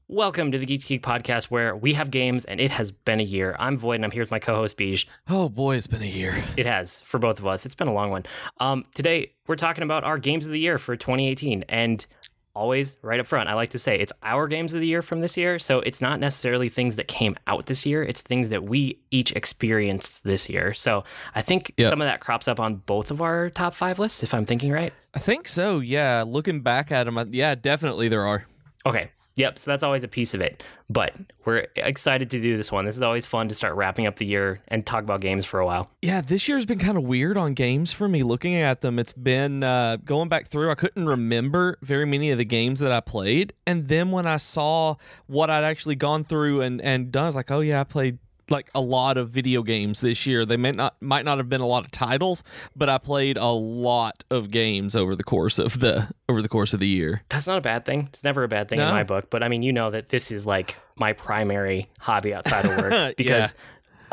Welcome to the Geek podcast, where we have games and it has been a year. I'm Void and I'm here with my co-host Beej. Oh boy, it's been a year. It has, for both of us. It's been a long one. Today, we're talking about our games of the year for 2018. And always, right up front, I like to say it's our games of the year from this year. So it's not necessarily things that came out this year. It's things that we each experienced this year. So I think some of that crops up on both of our top 5 lists, if I'm thinking right. I think so, yeah. Looking back at them, yeah, definitely there are. Okay. Yep, so that's always a piece of it, but we're excited to do this one. This is always fun to start wrapping up the year and talk about games for a while. Yeah, this year's been kind of weird on games for me. Looking at them, it's been going back through, I couldn't remember very many of the games that I played, and then when I saw what I'd actually gone through and done, I was like, oh yeah, I played like a lot of video games this year. They might not have been a lot of titles, but I played a lot of games over the course of the year. That's not a bad thing. It's never a bad thing in my book, but I mean, you know that this is like my primary hobby outside of work because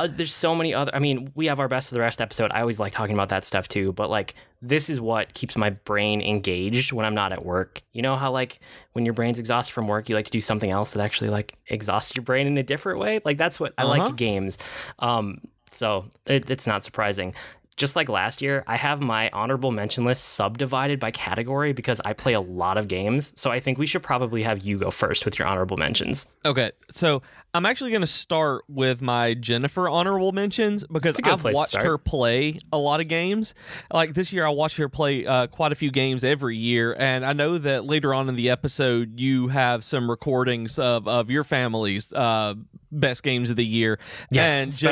there's so many other, I mean, we have our Best of the Rest episode. I always like talking about that stuff too, but like this is what keeps my brain engaged when I'm not at work. You know how like when your brain's exhausted from work, you like to do something else that actually like exhausts your brain in a different way? Like that's what I like games. So it's not surprising. Just like last year, I have my honorable mention list subdivided by category because I play a lot of games. So I think we should probably have you go first with your honorable mentions. Okay, so I'm actually going to start with my Jennifer honorable mentions because I've watched her play a lot of games. Like this year, I watched her play quite a few games every year. And I know that later on in the episode, you have some recordings of your family's best games of the year. Yes,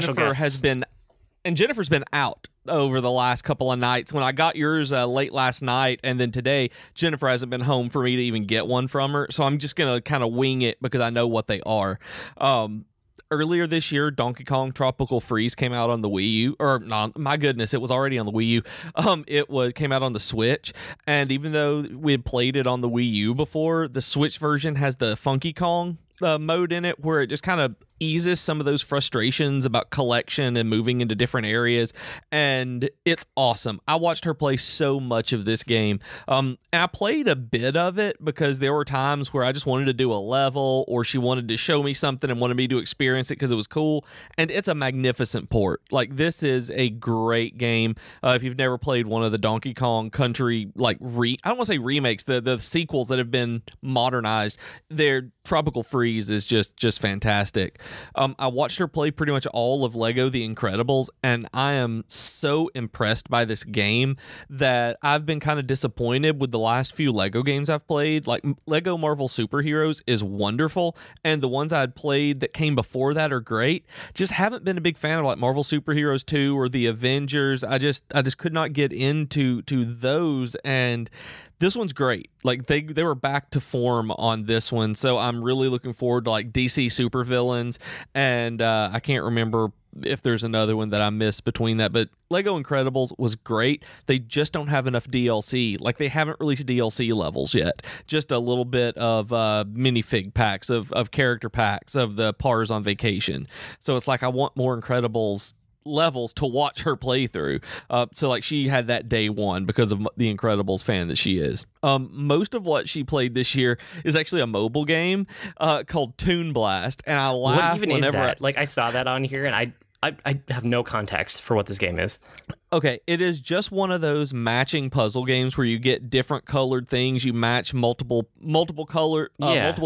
and Jennifer's been out over the last couple of nights. When I got yours late last night, and then today, Jennifer hasn't been home for me to even get one from her. So I'm just going to kind of wing it because I know what they are. Earlier this year, Donkey Kong Tropical Freeze came out on the Wii U. Or, no, my goodness, it was already on the Wii U. Came out on the Switch. And even though we had played it on the Wii U before, the Switch version has the Funky Kong mode in it where it just kind of eases some of those frustrations about collection and moving into different areas, and it's awesome. I watched her play so much of this game, and I played a bit of it because there were times where I just wanted to do a level, or she wanted to show me something and wanted me to experience it because it was cool, and it's a magnificent port. Like, this is a great game. If you've never played one of the Donkey Kong Country, like, I don't want to say remakes, the sequels that have been modernized, their Tropical Freeze is just fantastic. I watched her play pretty much all of Lego The Incredibles, and I am so impressed by this game that I've been kind of disappointed with the last few Lego games I've played. Like, Lego Marvel Superheroes is wonderful, and the ones I had played that came before that are great. Just haven't been a big fan of like Marvel Superheroes 2 or the Avengers. I just could not get into those, and this one's great. Like they were back to form on this one, so I'm really looking forward to like DC supervillains, and I can't remember if there's another one that I missed between that, but Lego Incredibles was great. They just don't have enough DLC. Like they haven't released DLC levels yet. Just a little bit of minifig packs of character packs of the Pars on Vacation. So it's like I want more Incredibles levels to watch her play through. So like she had that day one because of the Incredibles fan that she is. Most of what she played this year is actually a mobile game called Toon Blast, and I laugh what even whenever is that? Like I saw that on here and I have no context for what this game is. Okay, it is just one of those matching puzzle games where you get different colored things. You match multiple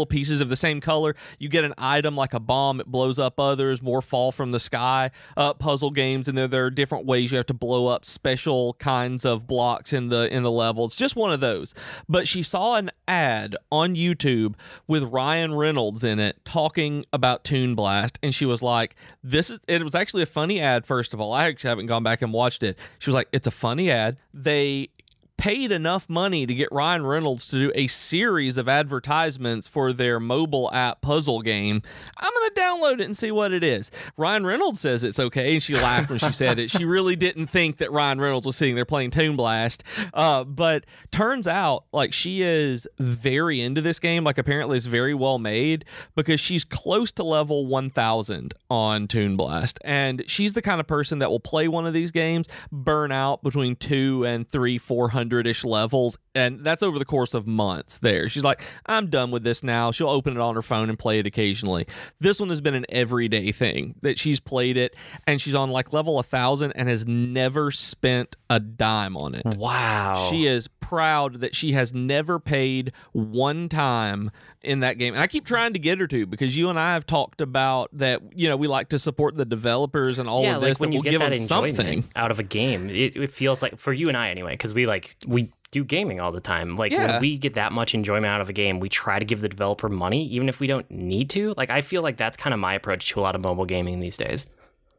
pieces of the same color. You get an item like a bomb, it blows up others. More fall from the sky puzzle games, and there are different ways you have to blow up special kinds of blocks in the level. It's just one of those. But she saw an ad on YouTube with Ryan Reynolds in it talking about Toon Blast, and she was like, it was actually a funny ad, first of all. I actually haven't gone back and watched it. She was like, it's a funny ad. They paid enough money to get Ryan Reynolds to do a series of advertisements for their mobile app puzzle game. I'm going to download it and see what it is. Ryan Reynolds says it's okay, and she laughed when she said it. She really didn't think that Ryan Reynolds was sitting there playing Toon Blast. But turns out, like, she is very into this game. Like, apparently it's very well made because she's close to level 1000 on Toon Blast. And she's the kind of person that will play one of these games, burn out between 200 and 400-ish levels And that's over the course of months there. She's like, I'm done with this now. She'll open it on her phone and play it occasionally. This one has been an everyday thing that she's played it, and she's on like level 1,000 and has never spent a dime on it. Wow. She is proud that she has never paid one time in that game. And I keep trying to get her to, because you and I have talked about that, we like to support the developers and all of this. Like when you get that enjoyment something out of a game, it feels like, for you and I anyway, because we do gaming all the time. Like when we get that much enjoyment out of a game, we try to give the developer money, even if we don't need to. Like I feel like that's kind of my approach to a lot of mobile gaming these days.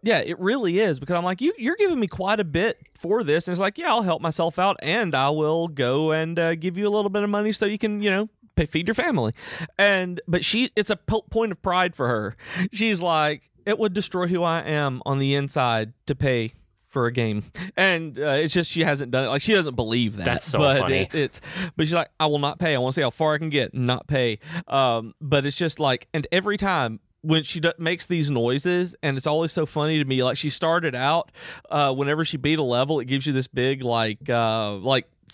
Yeah, it really is, because I'm like, you're giving me quite a bit for this. And it's like, yeah, I'll help myself out, and I will go and give you a little bit of money so you can, feed your family. But it's a point of pride for her. She's like, it would destroy who I am on the inside to pay for a game. And it's just, she hasn't done it. Like, she doesn't believe that. That's so funny. But she's like, I will not pay. I want to see how far I can get and not pay. But it's just like, and every time when she makes these noises, and it's always so funny to me, like she started out, whenever she beat a level, it gives you this big like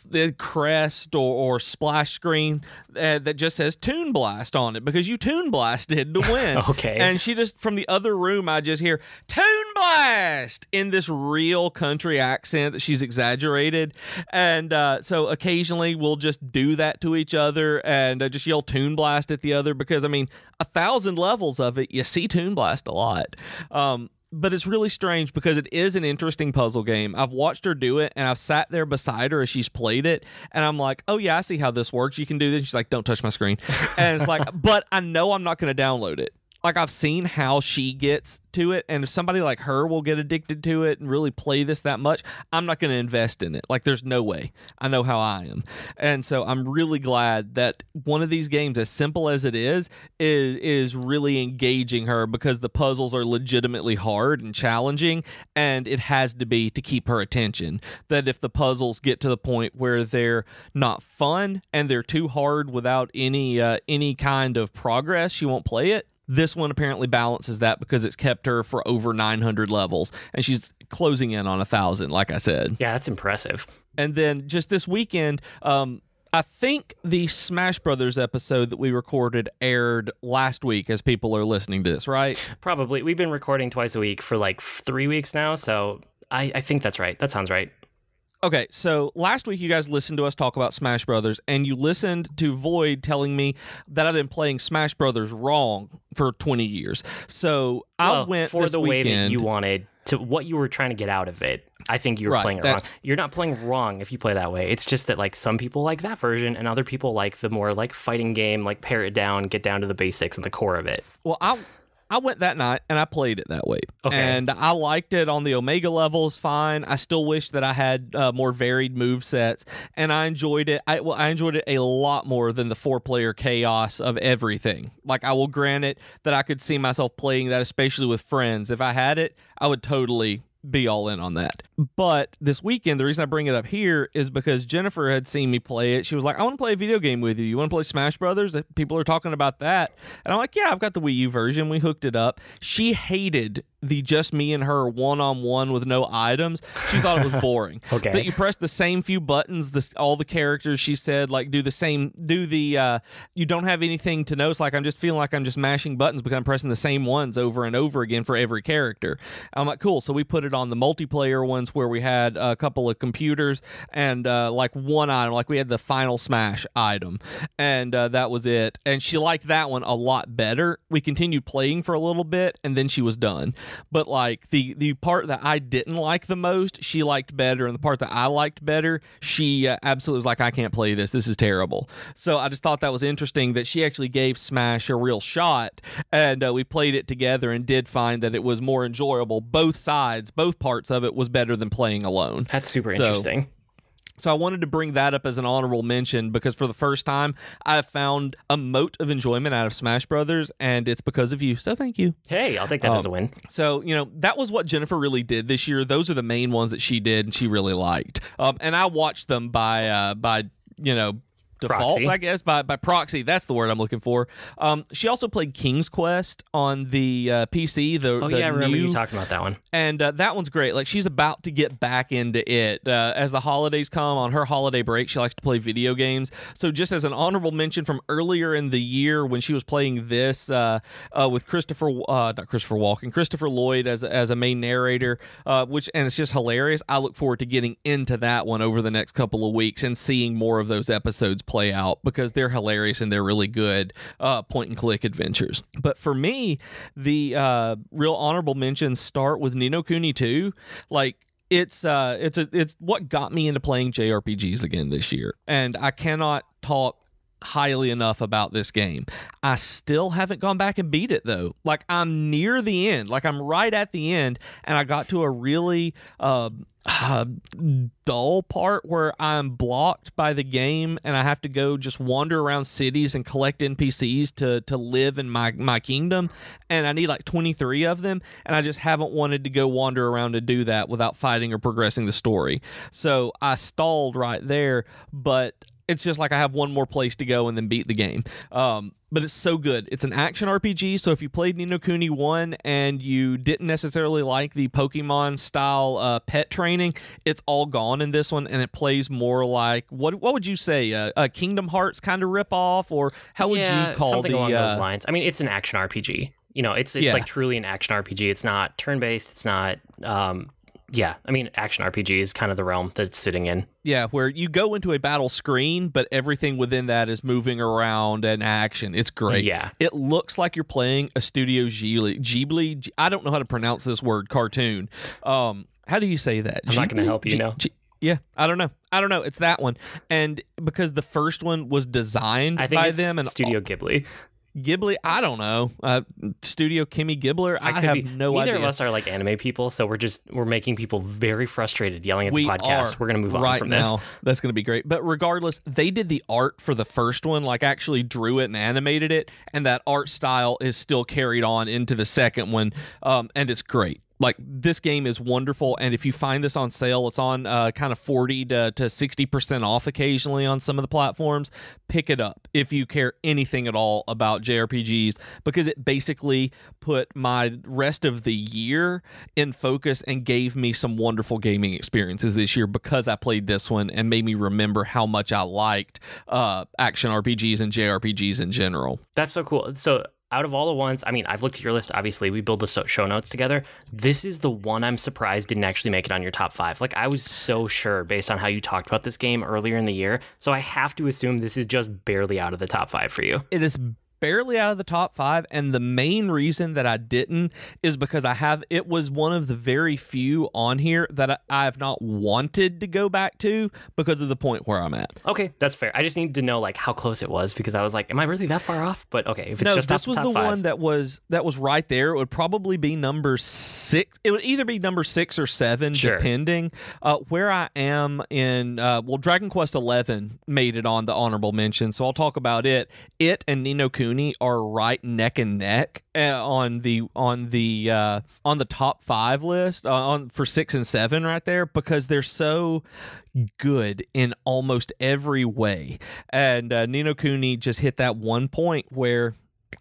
the crest or splash screen that just says Toon Blast on it, because you Toon Blasted to win. Okay. And she just, from the other room, I just hear Toon Blast in this real country accent that she's exaggerated. And so occasionally we'll just do that to each other and just yell Toon Blast at the other, because 1,000 levels of it, you see Toon Blast a lot. But it's really strange, because it is an interesting puzzle game. I've watched her do it, and I've sat there beside her as she's played it, and I'm like, oh yeah, I see how this works. You can do this. And she's like, don't touch my screen. And it's like, but I know I'm not going to download it. Like, I've seen how she gets to it, and if somebody like her will get addicted to it and really play this that much, I'm not going to invest in it. Like, there's no way. I know how I am. And so I'm really glad that one of these games, as simple as it is really engaging her, because the puzzles are legitimately hard and challenging, and it has to be to keep her attention. That if the puzzles get to the point where they're not fun and they're too hard without any kind of progress, she won't play it. This one apparently balances that, because it's kept her for over 900 levels, and she's closing in on 1,000, like I said. Yeah, that's impressive. And then just this weekend, I think the Smash Brothers episode that we recorded aired last week as people are listening to this, right? Probably. We've been recording twice a week for like 3 weeks now, so I think that's right. That sounds right. Okay, so last week you guys listened to us talk about Smash Brothers, and you listened to Void telling me that I've been playing Smash Brothers wrong for 20 years. So I went for this the weekend, way that you wanted to, what you were trying to get out of it. I think you were playing it wrong. You're not playing wrong if you play that way. It's just that like some people like that version, and other people like the more like fighting game, like pare it down, get down to the basics and the core of it. Well, I went that night and I played it that way. Okay. And I liked it on the Omega levels fine. I still wish that I had more varied move sets, and I enjoyed it. I enjoyed it a lot more than the 4-player chaos of everything. Like, I will grant it that I could see myself playing that, especially with friends. If I had it, I would totally be all in on that. But this weekend, the reason I bring it up here is because Jennifer had seen me play it. She was like, I want to play a video game with you. You want to play Smash Brothers? People are talking about that. And I'm like, yeah, I've got the Wii U version. We hooked it up. She hated the just me and her one-on-one with no items. She thought it was boring. Okay. That you press the same few buttons, all the characters, she said, like, you don't have anything to notice. Like, I'm just feeling like I'm just mashing buttons because I'm pressing the same ones over and over again for every character. I'm like, cool. So we put it on the multiplayer ones where we had a couple of computers and like one item, like we had the Final Smash item, and that was it. And she liked that one a lot better. We continued playing for a little bit, and then she was done. But like the part that I didn't like the most, she liked better, and the part that I liked better, she absolutely was like, I can't play this. This is terrible. So I just thought that was interesting that she actually gave Smash a real shot, and we played it together and did find that it was more enjoyable. Both sides, both parts of it was better than playing alone. That's super interesting. So I wanted to bring that up as an honorable mention because for the first time, I've found a mote of enjoyment out of Smash Brothers, and it's because of you. So thank you. Hey, I'll take that as a win. So, that was what Jennifer really did this year. Those are the main ones that she did and she really liked. And I watched them by default, proxy. I guess, by proxy. That's the word I'm looking for. She also played King's Quest on the PC. I remember you talking about that one. And that one's great. Like, she's about to get back into it. As the holidays come, on her holiday break, she likes to play video games. So just as an honorable mention from earlier in the year when she was playing this with Christopher Lloyd as a main narrator, and it's just hilarious. I look forward to getting into that one over the next couple of weeks and seeing more of those episodes play out because they're hilarious and they're really good point and click adventures. But for me, the real honorable mentions start with Ni no Kuni 2. Like, it's what got me into playing JRPGs again this year, and I cannot talk highly enough about this game. I still haven't gone back and beat it though. Like, I'm near the end. Like, I'm right at the end, and I got to a really dull part where I'm blocked by the game and I have to go just wander around cities and collect NPCs to live in my kingdom, and I need like 23 of them, and I just haven't wanted to go wander around to do that without fighting or progressing the story. So I stalled right there, but it's just like I have one more place to go and then beat the game. But it's so good. It's an action RPG, so if you played Ni no Kuni 1 and you didn't necessarily like the Pokemon-style pet training, it's all gone in this one, and it plays more like, what would you say, a Kingdom Hearts kind of ripoff, or how would you call something along those lines? I mean, it's an action RPG. You know, it's like truly an action RPG. It's not turn-based. It's not... I mean, action RPG is kind of the realm that it's sitting in. Yeah, where you go into a battle screen, but everything within that is moving around and action. It's great. Yeah. It looks like you're playing a Studio Ghibli. I don't know how to pronounce this word, cartoon. How do you say that? I'm not going to help you, yeah, I don't know. It's that one. And because the first one was designed by them. And Studio Ghibli. Ghibli, I don't know. Studio Kimmy Gibbler, I have no idea. Neither of us are like anime people, so we're making people very frustrated yelling at the podcast. We're going to move on from this. That's going to be great. But regardless, they did the art for the first one, like actually drew it and animated it, and that art style is still carried on into the second one, and it's great. Like, this game is wonderful, and if you find this on sale, it's on kind of 40 to 60% off occasionally on some of the platforms. Pick it up if you care anything at all about JRPGs, because it basically put my rest of the year in focus and gave me some wonderful gaming experiences this year because I played this one and made me remember how much I liked action RPGs and JRPGs in general. That's so cool. So out of all the ones, I mean, I've looked at your list, obviously. We build the show notes together. This is the one I'm surprised didn't actually make it on your top 5. Like, I was so sure based on how you talked about this game earlier in the year. So I have to assume this is just barely out of the top 5 for you. It is barely out of the top 5, and the main reason that I didn't is because it was one of the very few on here that I have not wanted to go back to because of the point where I'm at. Okay, that's fair. I just need to know like how close it was, because I was like, am I really that far off? But okay, if it's just this was the top 5. one that was right there. It would probably be number 6. It would either be number 6 or 7, depending. Where I am in Dragon Quest 11 made it on the honorable mention, so I'll talk about it. It and Ni no Kuni are right neck and neck on the top 5 list for 6 and 7 right there, because they're so good in almost every way. And Ni no Kuni just hit that one point where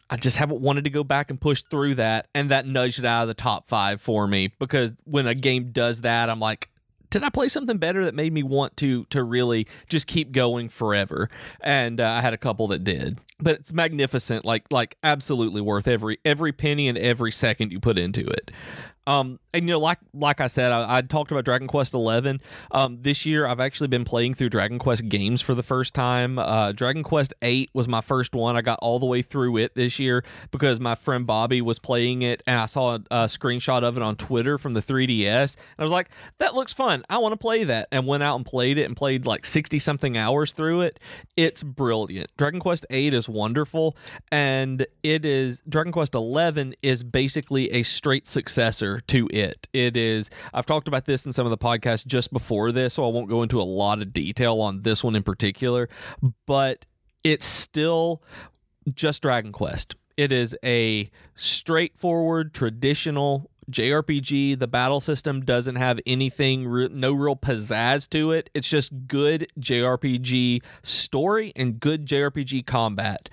I just haven't wanted to go back and push through that, and that nudged it out of the top 5 for me, because when a game does that, I'm like, did I play something better that made me want to really just keep going forever? And I had a couple that did. But it's magnificent, like absolutely worth every penny and every second you put into it. And like I said, I talked about Dragon Quest 11. This year I've actually been playing through Dragon Quest games for the first time. Dragon Quest 8 was my first one. I got all the way through it this year because my friend Bobby was playing it, and I saw a screenshot of it on Twitter from the 3DS, and I was like, that looks fun. I want to play that, and went out and played it, and played like 60 something hours through it. It's brilliant. Dragon Quest 8 is wonderful, and Dragon Quest 11 is basically a straight successor to it. It is, I've talked about this in some of the podcasts just before this, so I won't go into a lot of detail on this one in particular, but it's still just Dragon Quest. It is a straightforward, traditional JRPG. The battle system doesn't have anything, no real pizzazz to it. It's just good JRPG story and good JRPG combat.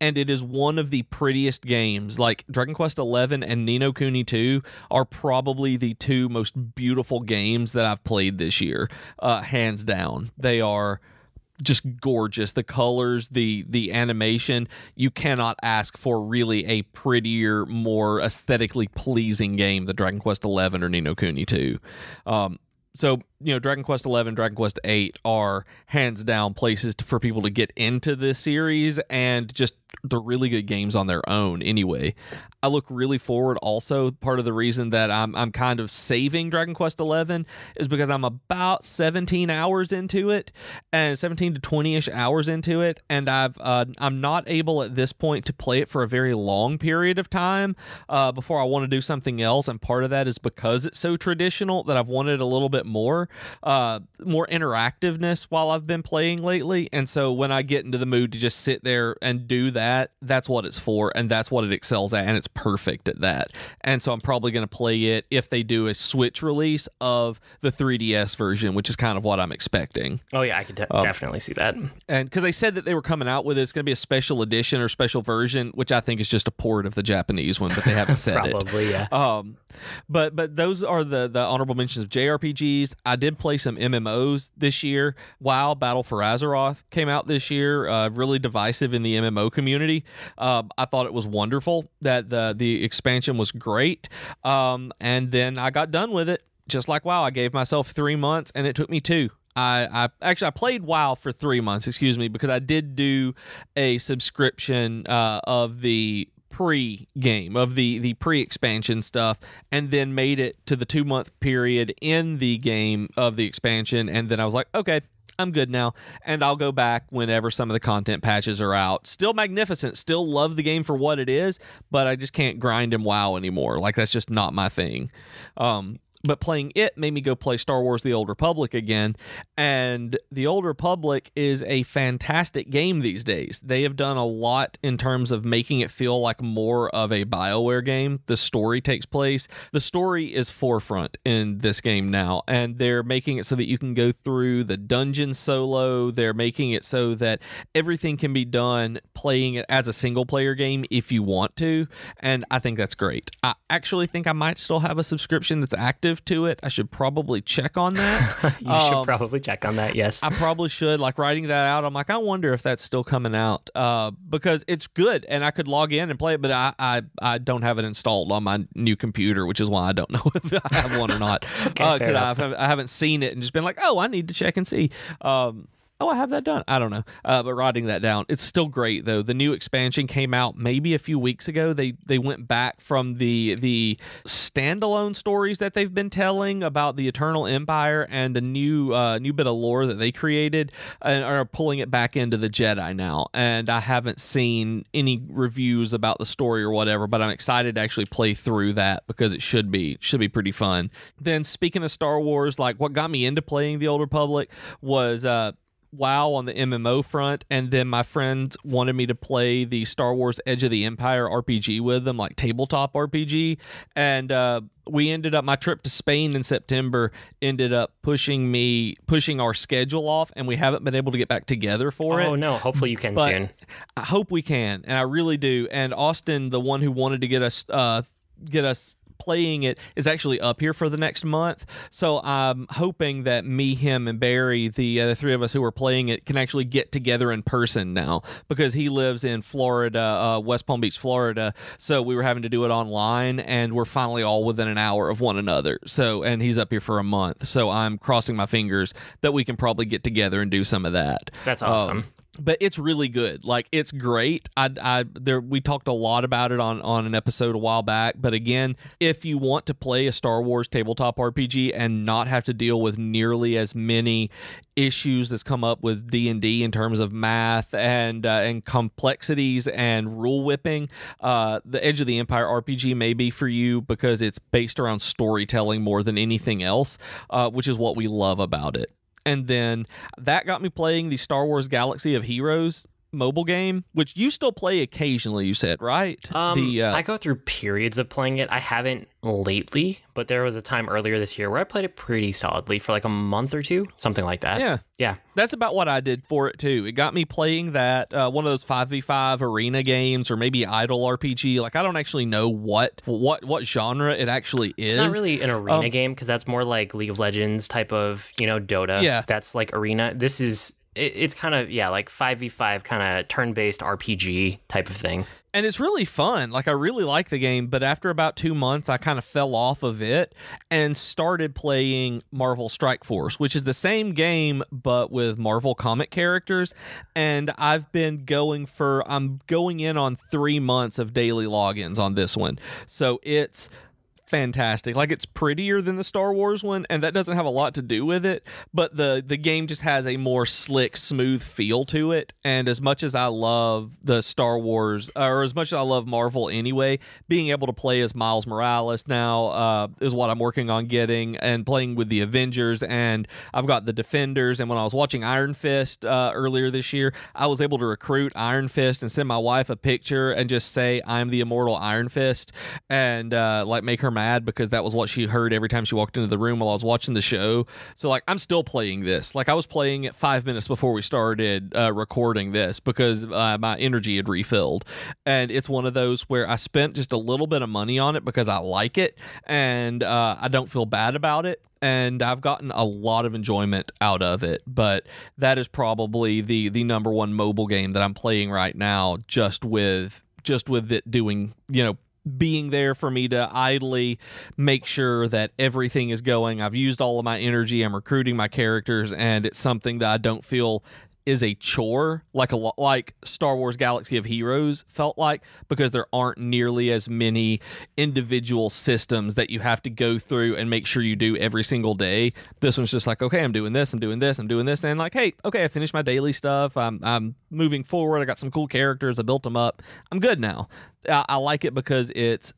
And it is one of the prettiest games. Like Dragon Quest XI and Ni no Kuni 2 are probably the two most beautiful games that I've played this year, hands down. They are just gorgeous. The colors, the animation, you cannot ask for really a prettier, more aesthetically pleasing game than Dragon Quest XI or Ni no Kuni 2. So, Dragon Quest XI, Dragon Quest VIII are hands down places for people to get into this series, and just they're really good games on their own anyway. I look really forward also, part of the reason that I'm kind of saving Dragon Quest XI is because I'm about 17 hours into it, and 17 to 20-ish hours into it, and I'm not able at this point to play it for a very long period of time before I want to do something else, and part of that is because it's so traditional that I've wanted a little bit more interactiveness while I've been playing lately, and so when I get into the mood to just sit there and do that, that's what it's for, and that's what it excels at, and it's perfect at that. And so I'm probably going to play it if they do a Switch release of the 3DS version, which is kind of what I'm expecting. Oh yeah, I could definitely see that. And because they said that they were coming out with it, it's going to be a special edition or special version, which I think is just a port of the Japanese one, but they haven't said probably, it. Yeah. But those are the honorable mentions of JRPGs. I did play some MMOs this year. WoW Battle for Azeroth came out this year, really divisive in the MMO community. I thought it was wonderful that the expansion was great, and then I got done with it. Just like WoW, I gave myself 3 months, and it took me 2. I played WoW for 3 months, because I did do a subscription of the pre-game, of the pre-expansion stuff, and then made it to the 2-month period in the game of the expansion, and then I was like, okay, I'm good now, and I'll go back whenever some of the content patches are out. Still magnificent, still love the game for what it is, but I just can't grind in WoW anymore. Like, that's just not my thing. But playing it made me go play Star Wars The Old Republic again, and The Old Republic is a fantastic game these days. They have done a lot in terms of making it feel like more of a BioWare game. The story takes place. The story is forefront in this game now, and they're making it so that you can go through the dungeon solo. They're making it so that everything can be done playing it as a single-player game if you want to, and I think that's great. I actually think I might still have a subscription that's active to it. I should probably check on that. You should probably check on that, yes. I probably should. Like, writing that out, I'm like, I wonder if that's still coming out, because it's good, and I could log in and play it, but I don't have it installed on my new computer, which is why I don't know if I have one or not, because I haven't seen it and just been like, oh, I need to check and see. I have that done. I don't know. But writing that down, it's still great, though. The new expansion came out maybe a few weeks ago. They went back from the standalone stories that they've been telling about the Eternal Empire and a new bit of lore that they created, and are pulling it back into the Jedi now. And I haven't seen any reviews about the story or whatever, but I'm excited to actually play through that because it should be pretty fun. Then, speaking of Star Wars, like, what got me into playing The Old Republic was WoW on the MMO front, and then my friend wanted me to play the Star Wars Edge of the Empire RPG with them, like tabletop RPG, and we ended up, my trip to Spain in September ended up pushing our schedule off, and we haven't been able to get back together for it. Oh no, hopefully you can soon. I hope we can, and I really do. And Austin, the one who wanted to get us playing it, is actually up here for the next month, so I'm hoping that me, him, and Barry, the three of us who are playing it, can actually get together in person now, because he lives in Florida, West Palm Beach, Florida, so we were having to do it online, and we're finally all within an hour of one another, so, and he's up here for a month, so I'm crossing my fingers that we can probably get together and do some of that. That's awesome. But it's really good. Like, it's great. We talked a lot about it on an episode a while back. But again, if you want to play a Star Wars tabletop RPG and not have to deal with nearly as many issues that's come up with D&D in terms of math and complexities and rule whipping, the Edge of the Empire RPG may be for you, because it's based around storytelling more than anything else, which is what we love about it. And then that got me playing the Star Wars Galaxy of Heroes mobile game, which you still play occasionally, you said, right? I go through periods of playing it. I haven't lately, but there was a time earlier this year where I played it pretty solidly for like a month or two, something like that. Yeah. That's about what I did for it too. It got me playing that one of those 5v5 arena games or maybe idle RPG. Like I don't actually know what genre it actually is. It's not really an arena game because that's more like League of Legends type of, Dota. Yeah. That's like arena. This is it's kind of like 5v5 kind of turn-based RPG type of thing. And it's really fun. Like I really like the game, but after about 2 months I kind of fell off of it and started playing Marvel Strike Force, which is the same game but with Marvel comic characters, and I'm going in on 3 months of daily logins on this one. So it's fantastic. Like it's prettier than the Star Wars one, and that doesn't have a lot to do with it, but the game just has a more slick, smooth feel to it. And as much as I love the Star Wars, or as much as I love Marvel anyway, being able to play as Miles Morales now is what I'm working on getting, and playing with the Avengers, and I've got the Defenders. And when I was watching Iron Fist earlier this year, I was able to recruit Iron Fist and send my wife a picture and just say I'm the immortal Iron Fist, and like make her mad because that was what she heard every time she walked into the room while I was watching the show. So like I'm still playing this. Like I was playing it 5 minutes before we started recording this because my energy had refilled. And it's one of those where I spent just a little bit of money on it because I like it, and I don't feel bad about it. And I've gotten a lot of enjoyment out of it, but that is probably the number one mobile game that I'm playing right now, just with it doing, being there for me to idly make sure that everything is going. I've used all of my energy. I'm recruiting my characters, and it's something that I don't feel is a chore like Star Wars Galaxy of Heroes felt like, because there aren't nearly as many individual systems that you have to go through and make sure you do every single day. This one's just like, okay, I'm doing this, and like, hey, okay, I finished my daily stuff. I'm moving forward. I got some cool characters. I built them up. I'm good now. I like it because it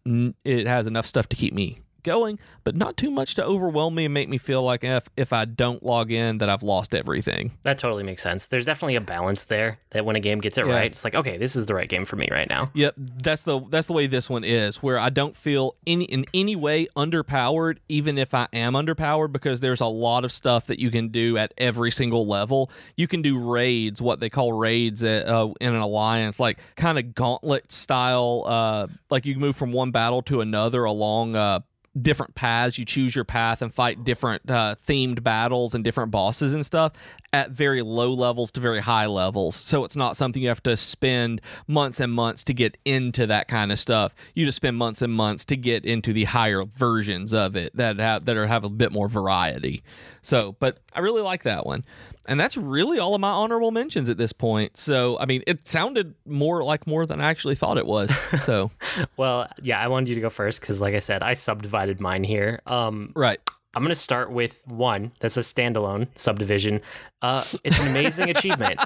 has enough stuff to keep me going, but not too much to overwhelm me and make me feel like if I don't log in that I've lost everything. That totally makes sense. There's definitely a balance there that when a game gets it right, it's like, okay, this is the right game for me right now. Yep, that's the way this one is, where I don't feel in any way underpowered, even if I am underpowered, because there's a lot of stuff that you can do at every single level. You can do raids, what they call raids in an alliance, like kind of gauntlet style, like you move from one battle to another along different paths. You choose your path and fight different themed battles and different bosses and stuff at very low levels to very high levels. So it's not something you have to spend months and months to get into that kind of stuff. You just spend months and months to get into the higher versions of it that have a bit more variety. So, but I really like that one. And that's really all of my honorable mentions at this point. So, I mean, it sounded more than I actually thought it was. So, well, yeah, I wanted you to go first because, like I said, I subdivided mine here. Right. I'm going to start with one that's a standalone subdivision. It's an amazing achievement.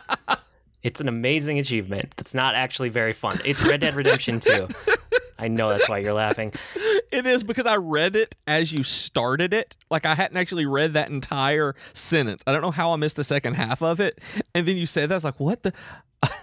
It's an amazing achievement that's not actually very fun. It's Red Dead Redemption 2. I know that's why you're laughing. It is because I read it as you started it. Like I hadn't actually read that entire sentence. I don't know how I missed the second half of it. And then you said that. I was like, what the?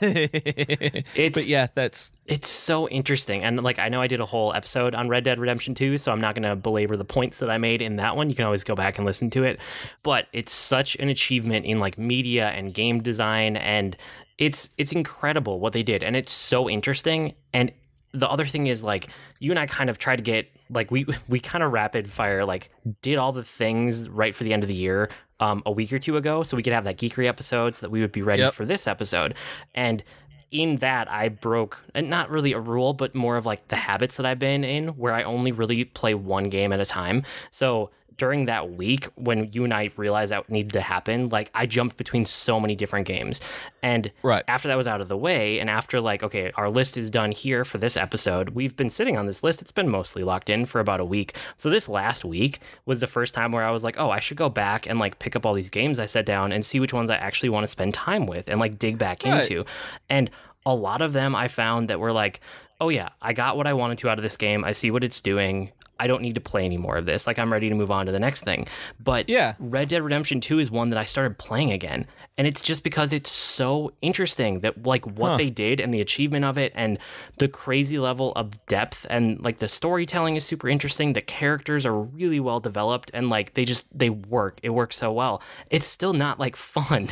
But yeah, it's so interesting. And like, I know I did a whole episode on Red Dead Redemption 2, so I'm not going to belabor the points that I made in that one. You can always go back and listen to it. But it's such an achievement in like media and game design, and it's incredible what they did. And it's so interesting. And the other thing is, like, you and I kind of tried to get, like, we kind of rapid fire, like, did all the things right for the end of the year a week or two ago, so we could have that Geekery episode so that we would be ready for this episode. And in that, I broke, and not really a rule, but more of like the habits that I've been in, where I only really play one game at a time. So during that week, when you and I realized that needed to happen, like, I jumped between so many different games. And after that was out of the way, and after, like, okay, our list is done here for this episode, we've been sitting on this list. It's been mostly locked in for about a week. So this last week was the first time where I was like, oh, I should go back and, like, pick up all these games I set down and see which ones I actually want to spend time with and, like, dig back into. And a lot of them I found that were like, oh yeah, I got what I wanted to out of this game. I see what it's doing. I don't need to play any more of this. Like, I'm ready to move on to the next thing. But Red Dead Redemption 2 is one that I started playing again. And it's just because it's so interesting that, like, what they did and the achievement of it and the crazy level of depth and, like, the storytelling is super interesting. The characters are really well developed and, like, they work. It works so well. It's still not, like, fun,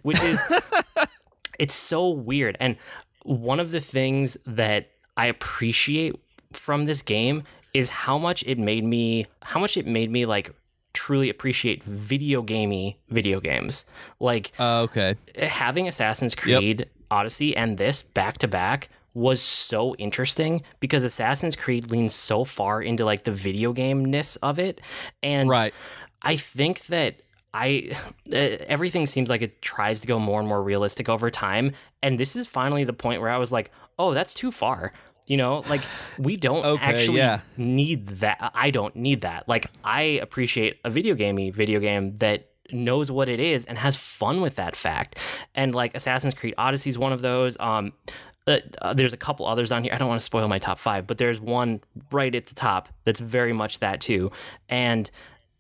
which is, it's so weird. And one of the things that I appreciate from this game is how much it made me like truly appreciate video games. Like, having Assassin's Creed Odyssey and this back to back was so interesting because Assassin's Creed leans so far into like the video game-ness of it. And I think that everything seems like it tries to go more and more realistic over time. And this is finally the point where I was like, oh, that's too far. You know, like, we don't need that. I don't need that. Like, I appreciate a video game that knows what it is and has fun with that fact. And like Assassin's Creed Odyssey is one of those. There's a couple others on here. I don't want to spoil my top 5, but there's one right at the top that's very much that too. And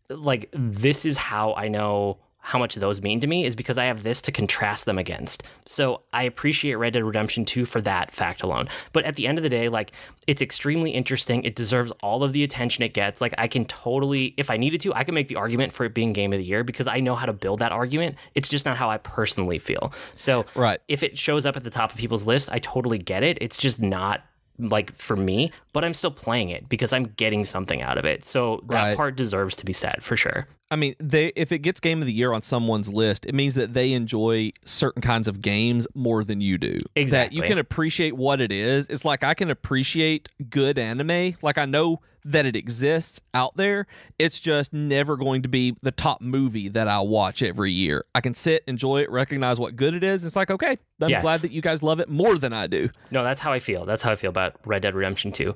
like, this is how I know how much those mean to me, is because I have this to contrast them against. So I appreciate Red Dead Redemption 2 for that fact alone. But at the end of the day, like, it's extremely interesting. It deserves all of the attention it gets. Like, I can totally, if I needed to, I can make the argument for it being Game of the Year because I know how to build that argument. It's just not how I personally feel. So if it shows up at the top of people's list, I totally get it. It's just not like for me, but I'm still playing it because I'm getting something out of it. So that part deserves to be said for sure. I mean, if it gets Game of the Year on someone's list, it means that they enjoy certain kinds of games more than you do. Exactly. That you can appreciate what it is. It's like I can appreciate good anime. Like, I know that it exists out there. It's just never going to be the top movie that I'll watch every year. I can sit, enjoy it, recognize what good it is. It's like, okay, I'm glad that you guys love it more than I do. No, that's how I feel. That's how I feel about Red Dead Redemption 2.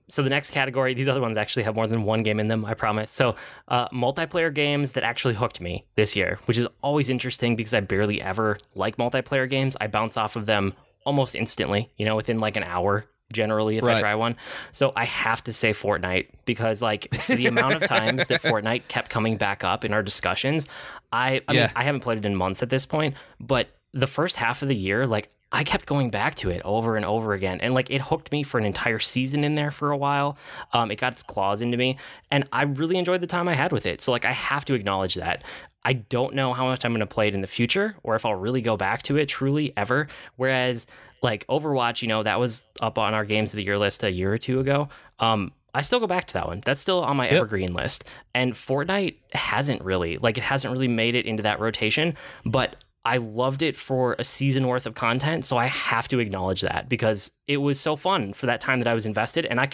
So the next category, these other ones actually have more than one game in them, I promise. So multiplayer games that actually hooked me this year, which is always interesting because I barely ever like multiplayer games. I bounce off of them almost instantly, you know, within like an hour. Generally, if I try one. So I have to say Fortnite because, like, for the amount of times that Fortnite kept coming back up in our discussions, I mean, I haven't played it in months at this point, but the first half of the year, like, I kept going back to it over and over again. And like, it hooked me for an entire season in there for a while. It got its claws into me and I really enjoyed the time I had with it. So like, I have to acknowledge that. I don't know how much I'm going to play it in the future or if I'll really go back to it truly ever. Whereas like Overwatch, you know, that was up on our games of the year list a year or two ago. I still go back to that one. That's still on my evergreen list. And Fortnite hasn't really made it into that rotation, but I loved it for a season worth of content. So I have to acknowledge that because it was so fun for that time that I was invested. And I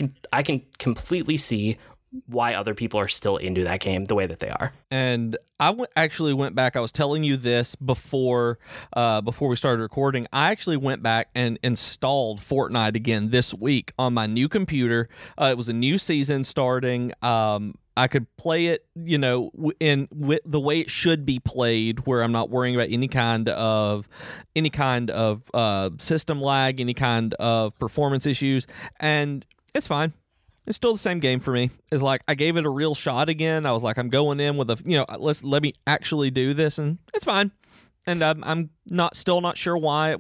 can completely see why other people are still into that game the way that they are. And I actually went back. I was telling you this before we started recording. I actually went back and installed Fortnite again this week on my new computer. It was a new season starting. I could play it, you know, with the way it should be played, where I'm not worrying about any kind of system lag, any kind of performance issues, and it's fine. It's still the same game for me. It's like I gave it a real shot again. I was like, I'm going in with let me actually do this, and it's fine. And I'm still not sure why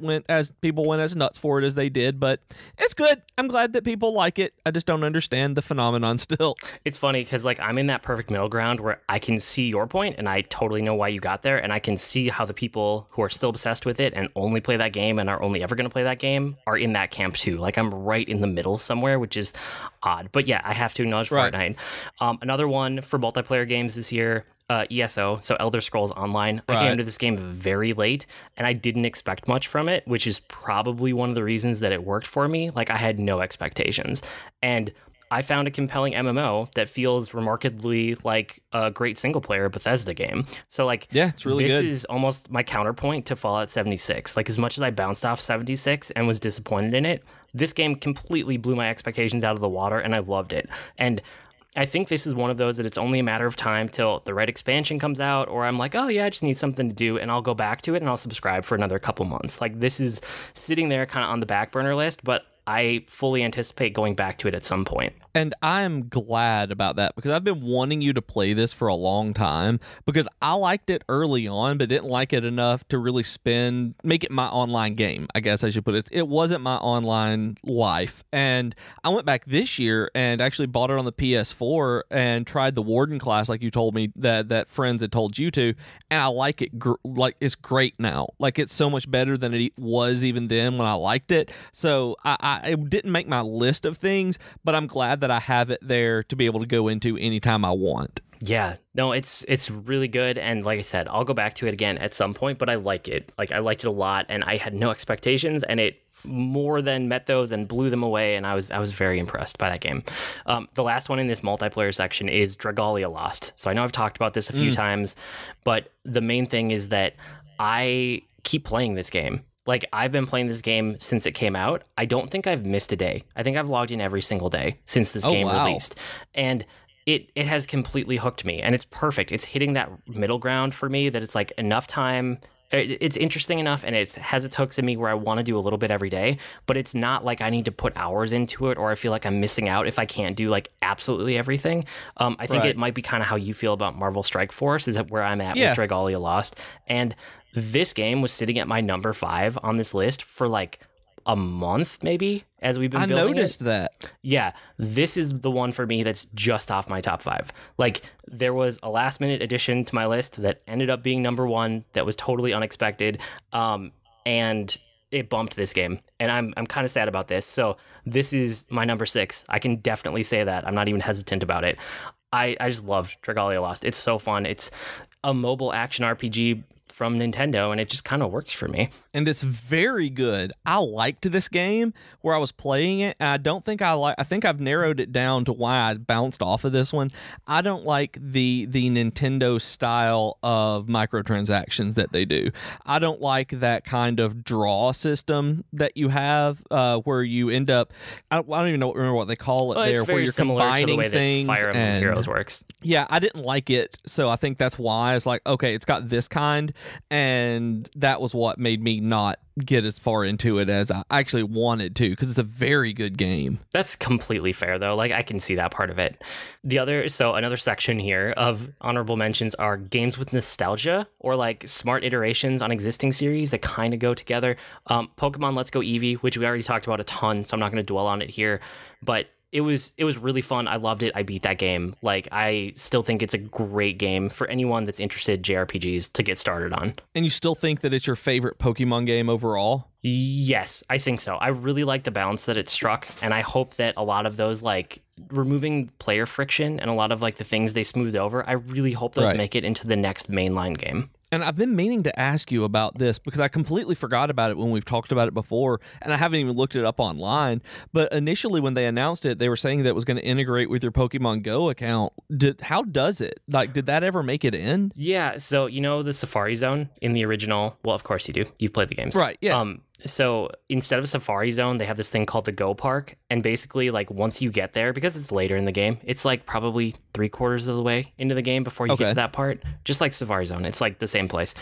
people went as nuts for it as they did, but it's good. I'm glad that people like it. I just don't understand the phenomenon still. It's funny because like I'm in that perfect middle ground where I can see your point and I totally know why you got there, and I can see how the people who are still obsessed with it and only play that game and are only ever going to play that game are in that camp too. Like I'm right in the middle somewhere, which is odd. But yeah, I have to acknowledge Fortnite. Another one for multiplayer games this year. ESO, so Elder Scrolls Online. I came into this game very late, and I didn't expect much from it, which is probably one of the reasons that it worked for me. Like, I had no expectations. And I found a compelling MMO that feels remarkably like a great single-player Bethesda game. So, like, yeah, it's really good. This is almost my counterpoint to Fallout 76. Like, as much as I bounced off 76 and was disappointed in it, this game completely blew my expectations out of the water, and I loved it. And I think this is one of those that it's only a matter of time till the right expansion comes out, or I'm like, oh yeah, I just need something to do, and I'll go back to it and I'll subscribe for another couple months. Like, this is sitting there kind of on the back burner list, but I fully anticipate going back to it at some point. And I'm glad about that because I've been wanting you to play this for a long time because I liked it early on, but didn't like it enough to really make it my online game, I guess I should put it. It wasn't my online life. And I went back this year and actually bought it on the PS4 and tried the Warden class like you told me that friends had told you to. And I like it, like it's great now. Like it's so much better than it was even then when I liked it. So it didn't make my list of things, but I'm glad that I have it there to be able to go into anytime I want. Yeah, no, it's really good, and like I said, I'll go back to it again at some point, but I like it. Like, I liked it a lot, and I had no expectations, and it more than met those and blew them away, and I was very impressed by that game. The last one in this multiplayer section is Dragalia Lost. So I know I've talked about this a few times, but the main thing is that I keep playing this game. Like, I've been playing this game since it came out. I don't think I've missed a day. I think I've logged in every single day since this game released. And it has completely hooked me, and it's perfect. It's hitting that middle ground for me that it's like enough time. It's interesting enough, and it has its hooks in me where I want to do a little bit every day, but it's not like I need to put hours into it or I feel like I'm missing out if I can't do like absolutely everything. I think it might be kind of how you feel about Marvel Strike Force, is that where I'm at with Dragalia Lost. And this game was sitting at my number 5 on this list for like a month, maybe, as we've been building it. I noticed that. Yeah, this is the one for me that's just off my top 5. Like, there was a last minute addition to my list that ended up being number 1 that was totally unexpected, and it bumped this game. And I'm kind of sad about this. So this is my number 6. I can definitely say that. I'm not even hesitant about it. I just love Dragalia Lost. It's so fun. It's a mobile action RPG from Nintendo, and it just kind of works for me. And it's very good. I liked this game where I was playing it, and I don't think I think I've narrowed it down to why I bounced off of this one. I don't like the Nintendo style of microtransactions that they do. I don't like that kind of draw system that you have where you end up, I don't even remember what they call it there, where you're combining to the way things. That Fire Emblem Heroes works. Yeah, I didn't like it, so I think that's why it's like, okay, it's got this kind, and that was what made me not get as far into it as I actually wanted to, because it's a very good game. That's completely fair, though. Like, I can see that part of it. Another section here of honorable mentions are games with nostalgia, or like smart iterations on existing series that kind of go together. Pokemon Let's Go Eevee, which we already talked about a ton, so I'm not going to dwell on it here, but it was really fun. I loved it. I beat that game. Like, I still think it's a great game for anyone that's interested in JRPGs to get started on. And you still think that it's your favorite Pokemon game overall? Yes, I think so. I really like the balance that it struck, and I hope that a lot of those, like, removing player friction and a lot of like the things they smoothed over, I really hope those make it into the next mainline game. And I've been meaning to ask you about this because I completely forgot about it when we've talked about it before, and I haven't even looked it up online. But initially when they announced it, they were saying that it was going to integrate with your Pokemon Go account. How does it? Like, did that ever make it in? Yeah, so you know the Safari Zone in the original? Well, of course you do. You've played the games. Right, yeah. So instead of a Safari Zone, they have this thing called the Go Park. And basically, like, once you get there, because it's later in the game, it's like probably 3/4 of the way into the game before you get to that part. Just like Safari Zone, it's like the same place.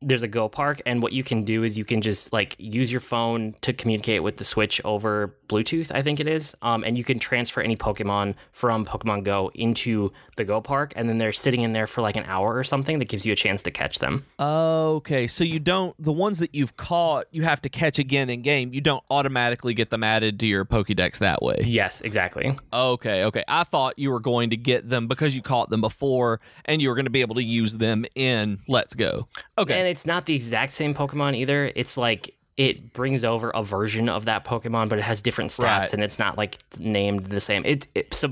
There's a Go Park, and what you can do is you can just like use your phone to communicate with the Switch over Bluetooth, I think it is, and you can transfer any Pokemon from Pokemon Go into the Go Park, and then they're sitting in there for like an hour or something that gives you a chance to catch them. Okay, so the ones that you've caught, you have to catch again in game. You don't automatically get them added to your Pokédex that way. Yes, exactly. Okay. I thought you were going to get them because you caught them before, and you were going to be able to use them in Let's Go. Okay. And it's not the exact same Pokemon either. It's like it brings over a version of that Pokemon, but it has different stats, and it's not like named the same.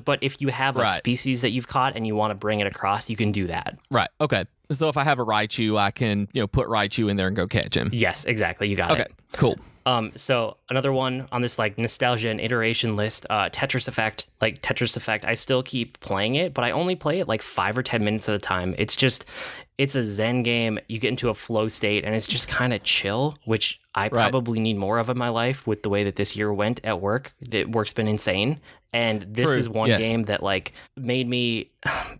But if you have a species that you've caught and you want to bring it across, you can do that. Right. Okay. So if I have a Raichu, I can put Raichu in there and go catch him. Yes, exactly. You got it. Okay. Cool. So another one on this like nostalgia and iteration list, Tetris Effect. Like Tetris Effect, I still keep playing it, but I only play it like 5 or 10 minutes at a time. It's a Zen game. You get into a flow state, and it's just kind of chill, which I probably need more of in my life with the way that this year went at work. Work's been insane. And this is one game that like made me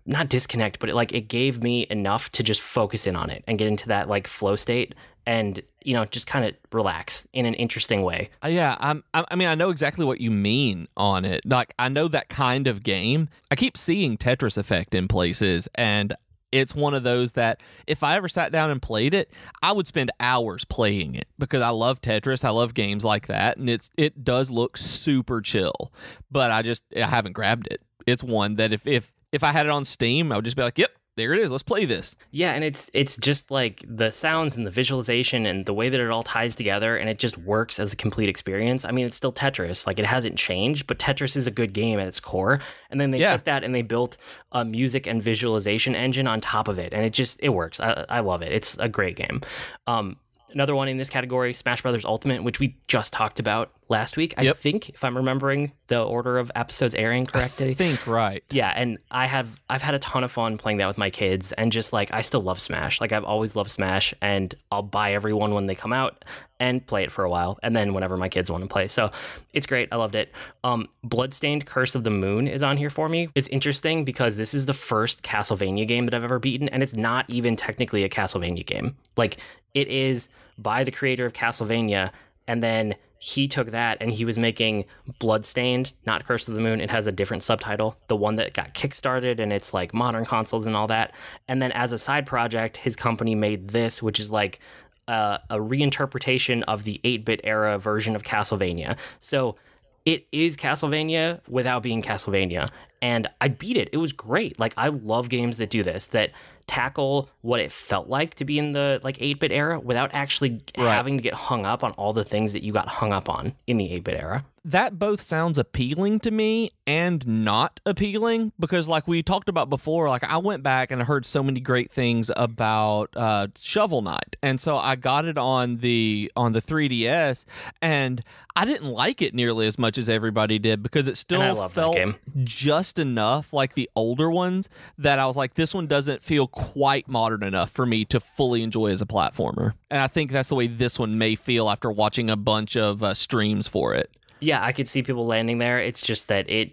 not disconnect, but it gave me enough to just focus in on it and get into that like flow state. and, just kind of relax in an interesting way. Yeah, I mean, I know exactly what you mean on it. Like, I know that kind of game. I keep seeing Tetris Effect in places, and it's one of those that if I ever sat down and played it, I would spend hours playing it because I love Tetris. I love games like that, and it does look super chill. But I haven't grabbed it. It's one that if I had it on Steam, I would just be like, yep, there it is. Let's play this. Yeah, and it's just like the sounds and the visualization and the way that it all ties together, and it just works as a complete experience. I mean, it's still Tetris. Like, it hasn't changed, but Tetris is a good game at its core. And then they took that and they built a music and visualization engine on top of it, and it works. I love it. It's a great game. Another one in this category, Smash Brothers Ultimate, which we just talked about last week. I think, if I'm remembering the order of episodes airing correctly. I think right. Yeah, and I've had a ton of fun playing that with my kids, and just like I still love Smash. Like, I've always loved Smash, and I'll buy every one when they come out and play it for a while, and then whenever my kids want to play. So it's great. I loved it. Bloodstained Curse of the Moon is on here for me. It's interesting because this is the first Castlevania game that I've ever beaten, and it's not even technically a Castlevania game. Like, it is by the creator of Castlevania, and then he took that and he was making Bloodstained, not Curse of the Moon. It has a different subtitle, the one that got kickstarted, and it's like modern consoles and all that. And then as a side project, his company made this, which is like a reinterpretation of the 8-bit era version of Castlevania. So it is Castlevania without being Castlevania. And I beat it. It was great. Like, I love games that do this, that tackle what it felt like to be in the 8-bit era without actually having to get hung up on all the things that you got hung up on in the 8-bit era. That both sounds appealing to me and not appealing, because like we talked about before, like I went back and I heard so many great things about Shovel Knight, and so I got it on the 3DS, and I didn't like it nearly as much as everybody did because it still felt just enough like the older ones that I was like, this one doesn't feel quite modern enough for me to fully enjoy as a platformer. And I think that's the way this one may feel after watching a bunch of streams for it. Yeah, I could see people landing there. It's just that it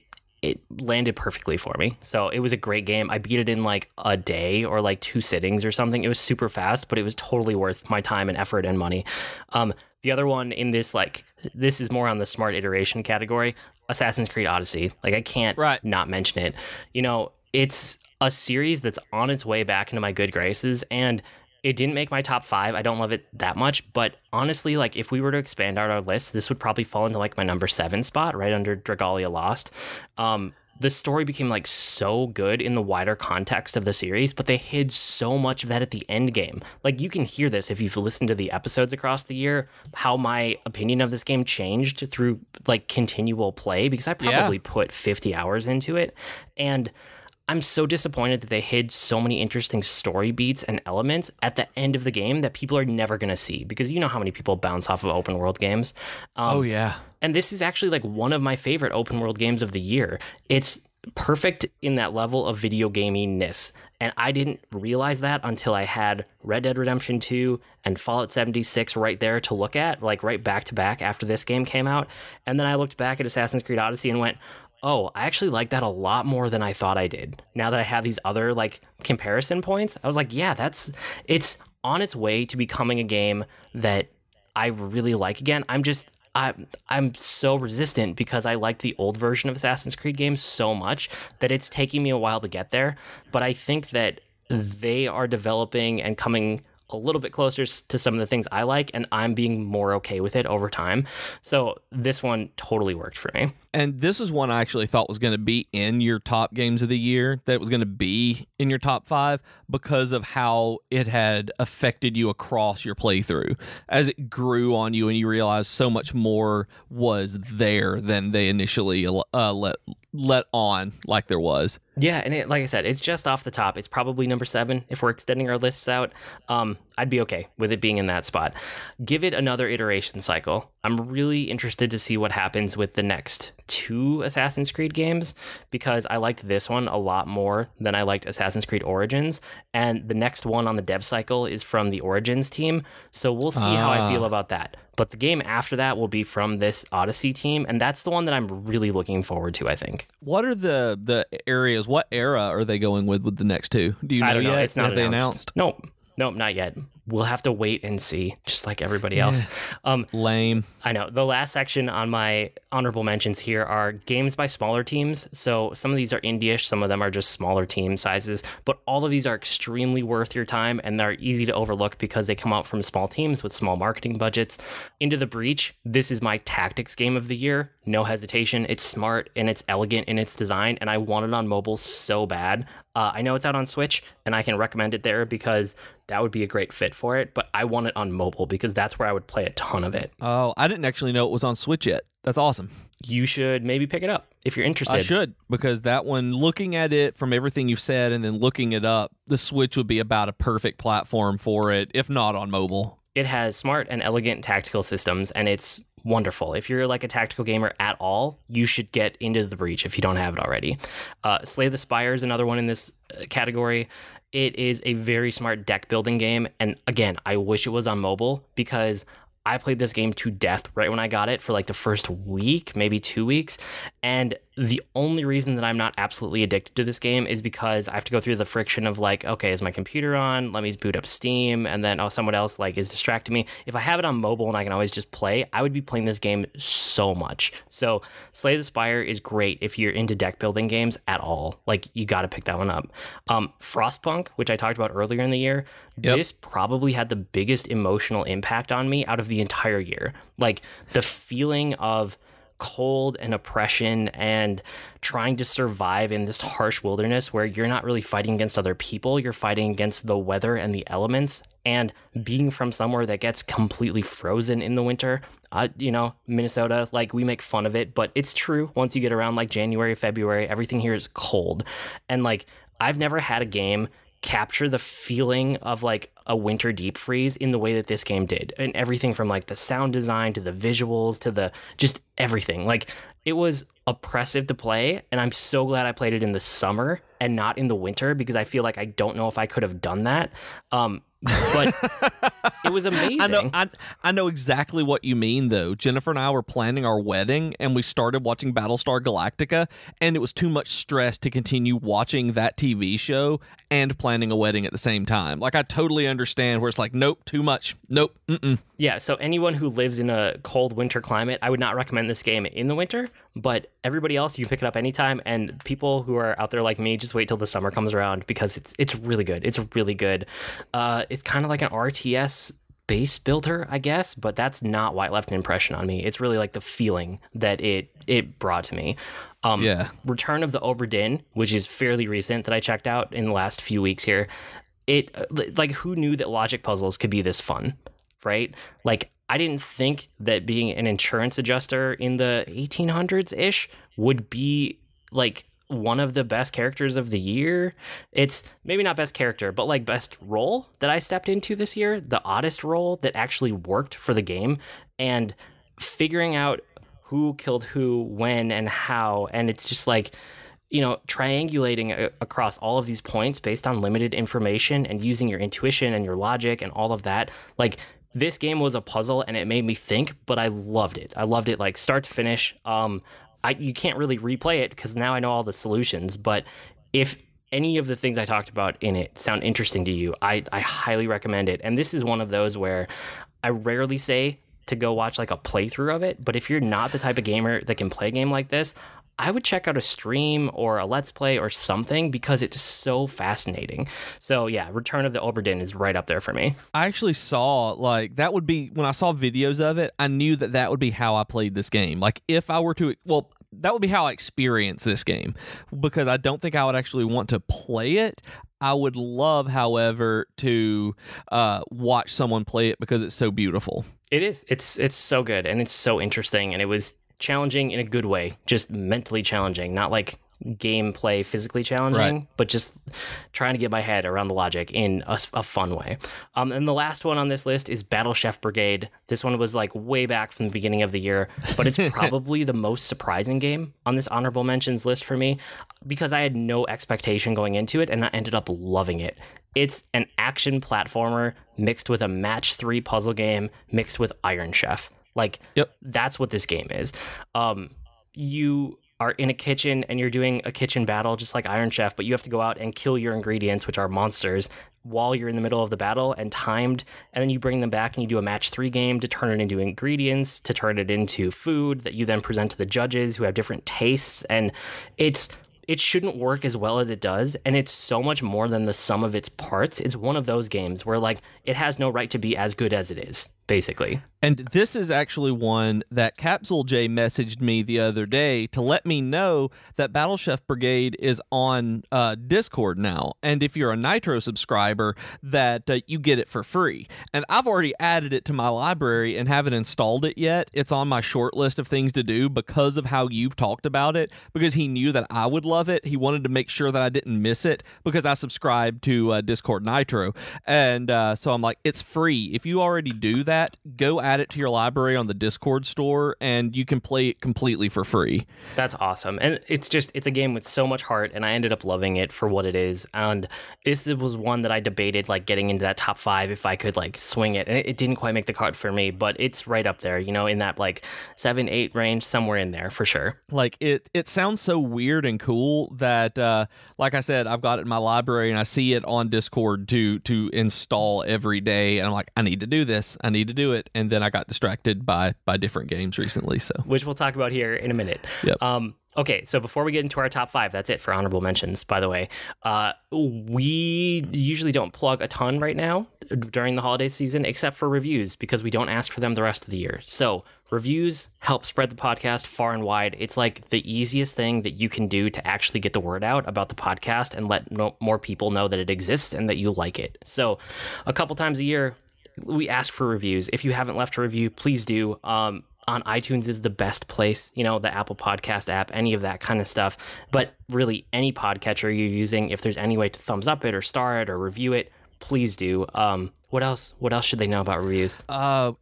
landed perfectly for me. So it was a great game. I beat it in like a day or like 2 sittings or something. It was super fast, but it was totally worth my time and effort and money. The other one in this, like, this is more on the smart iteration category, Assassin's Creed Odyssey. Like, I can't not mention it. It's a series that's on its way back into my good graces, and it didn't make my top 5. I don't love it that much, but honestly, like, if we were to expand out our list, this would probably fall into like my number 7 spot, right under Dragalia Lost. The story became like so good in the wider context of the series, but they hid so much of that at the end game. Like, you can hear this if you've listened to the episodes across the year, how my opinion of this game changed through like continual play, because I probably put 50 hours into it. And I'm so disappointed that they hid so many interesting story beats and elements at the end of the game that people are never going to see, because you know how many people bounce off of open world games. And this is actually like one of my favorite open world games of the year. It's perfect in that level of video gaminess. And I didn't realize that until I had Red Dead Redemption 2 and Fallout 76 right there to look at, like right back to back after this game came out. And then I looked back at Assassin's Creed Odyssey and went, oh, I actually like that a lot more than I thought I did. Now that I have these other like comparison points, I was like, yeah, it's on its way to becoming a game that I really like again. I'm so resistant because I liked the old version of Assassin's Creed games so much that it's taking me a while to get there. But I think that they are developing and coming a little bit closer to some of the things I like, and I'm being more okay with it over time. So this one totally worked for me. And this is one I actually thought was going to be in your top games of the year, that it was going to be in your top 5 because of how it had affected you across your playthrough. As it grew on you and you realized so much more was there than they initially let on like there was. Yeah, and like I said, it's just off the top. It's probably number 7 if we're extending our lists out. I'd be okay with it being in that spot. Give it another iteration cycle. I'm really interested to see what happens with the next 2 Assassin's Creed games, because I liked this one a lot more than I liked Assassin's Creed Origins, and the next one on the dev cycle is from the Origins team, so we'll see how I feel about that. But the game after that will be from this Odyssey team, and that's the one that I'm really looking forward to, I think. What are the areas, what era are they going with the next 2? Do you know, I don't know. yet? It's not Have they announced? Nope, not yet. we'll have to wait and see, just like everybody else. Lame. I know. The last section on my honorable mentions here are games by smaller teams. So some of these are indie-ish, some of them are just smaller team sizes, but all of these are extremely worth your time, and they're easy to overlook because they come out from small teams with small marketing budgets. Into the Breach, this is my tactics game of the year. No hesitation. It's smart and it's elegant in its design, and I want it on mobile so bad. I know it's out on Switch, and I can recommend it there because that would be a great fit for it, but I want it on mobile because that's where I would play a ton of it. Oh, I didn't actually know it was on Switch yet. That's awesome. You should maybe pick it up if you're interested. I should, because that one, looking at it from everything you've said and then looking it up, the Switch would be about a perfect platform for it, if not on mobile. It has smart and elegant tactical systems, and it's wonderful. If you're like a tactical gamer at all, you should get into the Breach if you don't have it already. Slay the Spire is another one in this category. It is a very smart deck building game, and again, I wish it was on mobile because I played this game to death right when I got it for like the first week, maybe 2 weeks, and the only reason that I'm not absolutely addicted to this game is because I have to go through the friction of like, okay, is my computer on? Let me boot up Steam, and then someone else like is distracting me. If I have it on mobile and I can always just play, I would be playing this game so much. So Slay the Spire is great if you're into deck building games at all. Like, you got to pick that one up. Frostpunk, which I talked about earlier in the year, this probably had the biggest emotional impact on me out of the entire year. Like, the feeling of cold and oppression and trying to survive in this harsh wilderness where you're not really fighting against other people, you're fighting against the weather and the elements, and being from somewhere that gets completely frozen in the winter. Minnesota, like, we make fun of it, but it's true. Once you get around like January, February, everything here is cold. And like, I've never had a game capture the feeling of like a winter deep freeze in the way that this game did, and everything from like the sound design to the visuals to the just everything. Like, it was oppressive to play, and I'm so glad I played it in the summer and not in the winter, because I feel like I don't know if I could have done that. But it was amazing. I know exactly what you mean, though. Jennifer and I were planning our wedding, and we started watching Battlestar Galactica, and it was too much stress to continue watching that TV show and planning a wedding at the same time. Like, I totally understand where it's like, nope, too much. Nope. Yeah, so anyone who lives in a cold winter climate, I would not recommend this game in the winter, but everybody else, you can pick it up anytime, and people who are out there like me, just wait till the summer comes around, because it's really good. It's really good. It's kind of like an RTS base builder, I guess, but that's not why it left an impression on me. It's really like the feeling that it brought to me. Return of the Obra Dinn, which is fairly recent, that I checked out in the last few weeks here. It, like, who knew that logic puzzles could be this fun, right? Like, I didn't think that being an insurance adjuster in the 1800s-ish would be like one of the best characters of the year. It's maybe not best character, but like best role that I stepped into this year, the oddest role that actually worked for the game, and figuring out who killed who, when, and how. And it's just like, triangulating across all of these points based on limited information and using your intuition and your logic and all of that. Like, this game was a puzzle, and it made me think, but I loved it. I loved it, like, start to finish. You can't really replay it because now I know all the solutions, but if any of the things I talked about in it sound interesting to you, I highly recommend it. And this is one of those where I rarely say to go watch like a playthrough of it, but if you're not the type of gamer that can play a game like this, I would check out a stream or a Let's Play or something, because it's so fascinating. So yeah, Return of the Obra Dinn is right up there for me. I actually saw, like, that would be, when I saw videos of it, I knew that would be how I played this game. Like, if I were to, well, that would be how I experienced this game, because I don't think I would actually want to play it. I would love, however, to watch someone play it because it's so beautiful. It is. It's so good, and it's so interesting, and it was challenging in a good way, just mentally challenging, not like gameplay physically challenging, right, but just trying to get my head around the logic in a fun way. And the last one on this list is Battle Chef Brigade. This one was like way back from the beginning of the year, but it's probably the most surprising game on this honorable mentions list for me, because I had no expectation going into it, and I ended up loving it. It's an action platformer mixed with a match 3 puzzle game mixed with Iron Chef. Like, That's what this game is. You are in a kitchen and you're doing a kitchen battle just like Iron Chef, but you have to go out and kill your ingredients, which are monsters, while you're in the middle of the battle and timed, and then you bring them back and you do a match 3 game to turn it into ingredients, to turn it into food that you then present to the judges who have different tastes. And it shouldn't work as well as it does, and it's so much more than the sum of its parts. It's one of those games where, like, it has no right to be as good as it is, basically. And this is actually one that Capsule J messaged me the other day to let me know that Battle Chef Brigade is on Discord now. And if you're a Nitro subscriber, that you get it for free. And I've already added it to my library and haven't installed it yet. It's on my short list of things to do because of how you've talked about it, because he knew that I would love it. He wanted to make sure that I didn't miss it because I subscribed to Discord Nitro. And so I'm like, it's free. If you already do that, go add it to your library on the Discord store and you can play it completely for free. That's awesome. And it's a game with so much heart, and I ended up loving it for what it is. And this was one that I debated, like, getting into that top 5 if I could, like, swing it. And it didn't quite make the cut for me, but it's right up there, you know, in that, like, 7-8 range, somewhere in there for sure. Like, it sounds so weird and cool that, like I said, I've got it in my library and I see it on Discord to install every day. And I'm like, I need to do this. I need to do it. And then I got distracted by different games recently, so which we'll talk about here in a minute. Yep. Okay, so before we get into our top 5, that's it for honorable mentions, by the way. We usually don't plug a ton right now during the holiday season, except for reviews, because we don't ask for them the rest of the year. So reviews help spread the podcast far and wide. It's like the easiest thing that you can do to actually get the word out about the podcast and let more people know that it exists and that you like it. So a couple times a year, we ask for reviews. If you haven't left a review, please do. On iTunes is the best place, you know, the Apple Podcast app, any of that kind of stuff. But really, any podcatcher you're using, if there's any way to thumbs up it or star it or review it, please do. What else should they know about reviews?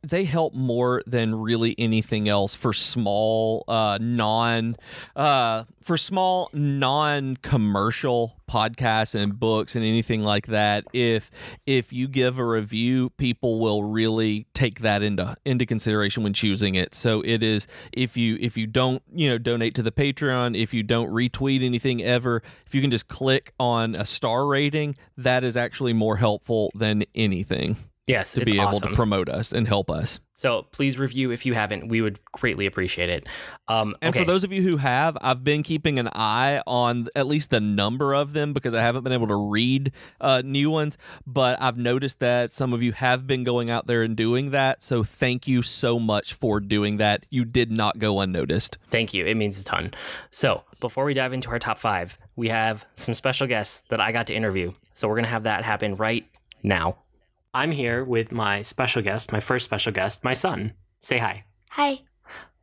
They help more than really anything else for small, non-commercial podcasts and books and anything like that. If you give a review, people will really take that into consideration when choosing it. So it is, if you don't, you know, donate to the Patreon, if you don't retweet anything ever, if you can just click on a star rating, that is actually more helpful than anything. Yes, to be able to promote us and help us. So please review if you haven't. We would greatly appreciate it. And for those of you who have, I've been keeping an eye on at least the number of them because I haven't been able to read new ones. But I've noticed that some of you have been going out there and doing that. So thank you so much for doing that. You did not go unnoticed. Thank you. It means a ton. So before we dive into our top 5, we have some special guests that I got to interview. So we're going to have that happen right now. I'm here with my special guest, my first special guest, my son. Say hi. Hi.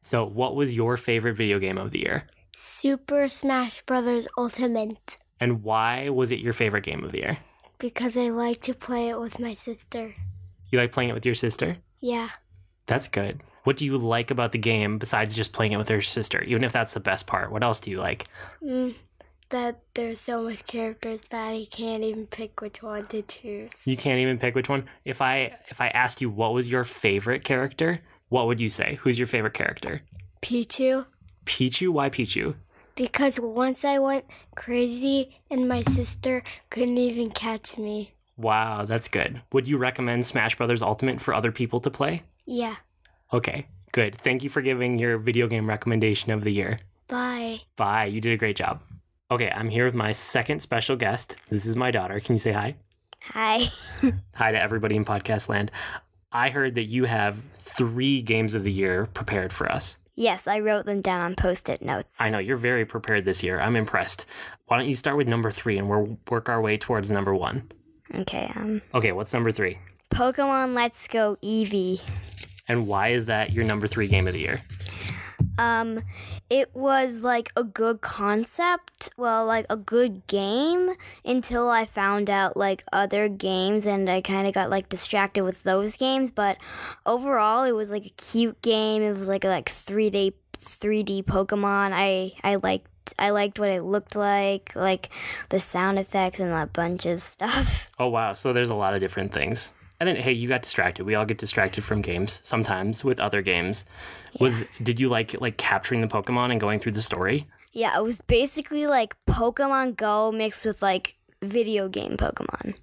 So what was your favorite video game of the year? Super Smash Bros. Ultimate. And why was it your favorite game of the year? Because I like to play it with my sister. You like playing it with your sister? Yeah. That's good. What do you like about the game besides just playing it with your sister? Even if that's the best part, what else do you like? That there's so much characters that he can't even pick which one to choose. You can't even pick which one? If I asked you what was your favorite character, what would you say? Who's your favorite character? Pichu. Pichu? Why Pichu? Because once I went crazy and my sister couldn't even catch me. Wow, that's good. Would you recommend Smash Bros. Ultimate for other people to play? Yeah. Okay, good. Thank you for giving your video game recommendation of the year. Bye. Bye. You did a great job. Okay, I'm here with my second special guest. This is my daughter. Can you say hi? Hi. Hi to everybody in podcast land. I heard that you have 3 games of the year prepared for us. Yes, I wrote them down on Post-it notes. I know, you're very prepared this year. I'm impressed. Why don't you start with number 3 and we'll work our way towards number 1. Okay. Okay, what's number 3? Pokemon Let's Go Eevee. And why is that your number 3 game of the year? It was like a good concept, like a good game until I found out like other games and I kind of got like distracted with those games, but overall it was like a cute game. It was like 3D Pokemon. I liked what it looked like the sound effects and a bunch of stuff. Oh wow, so there's a lot of different things. And then, hey, you got distracted. We all get distracted from games sometimes with other games. Yeah. Did you like capturing the Pokemon and going through the story? Yeah, it was basically like Pokemon Go mixed with like video game Pokemon.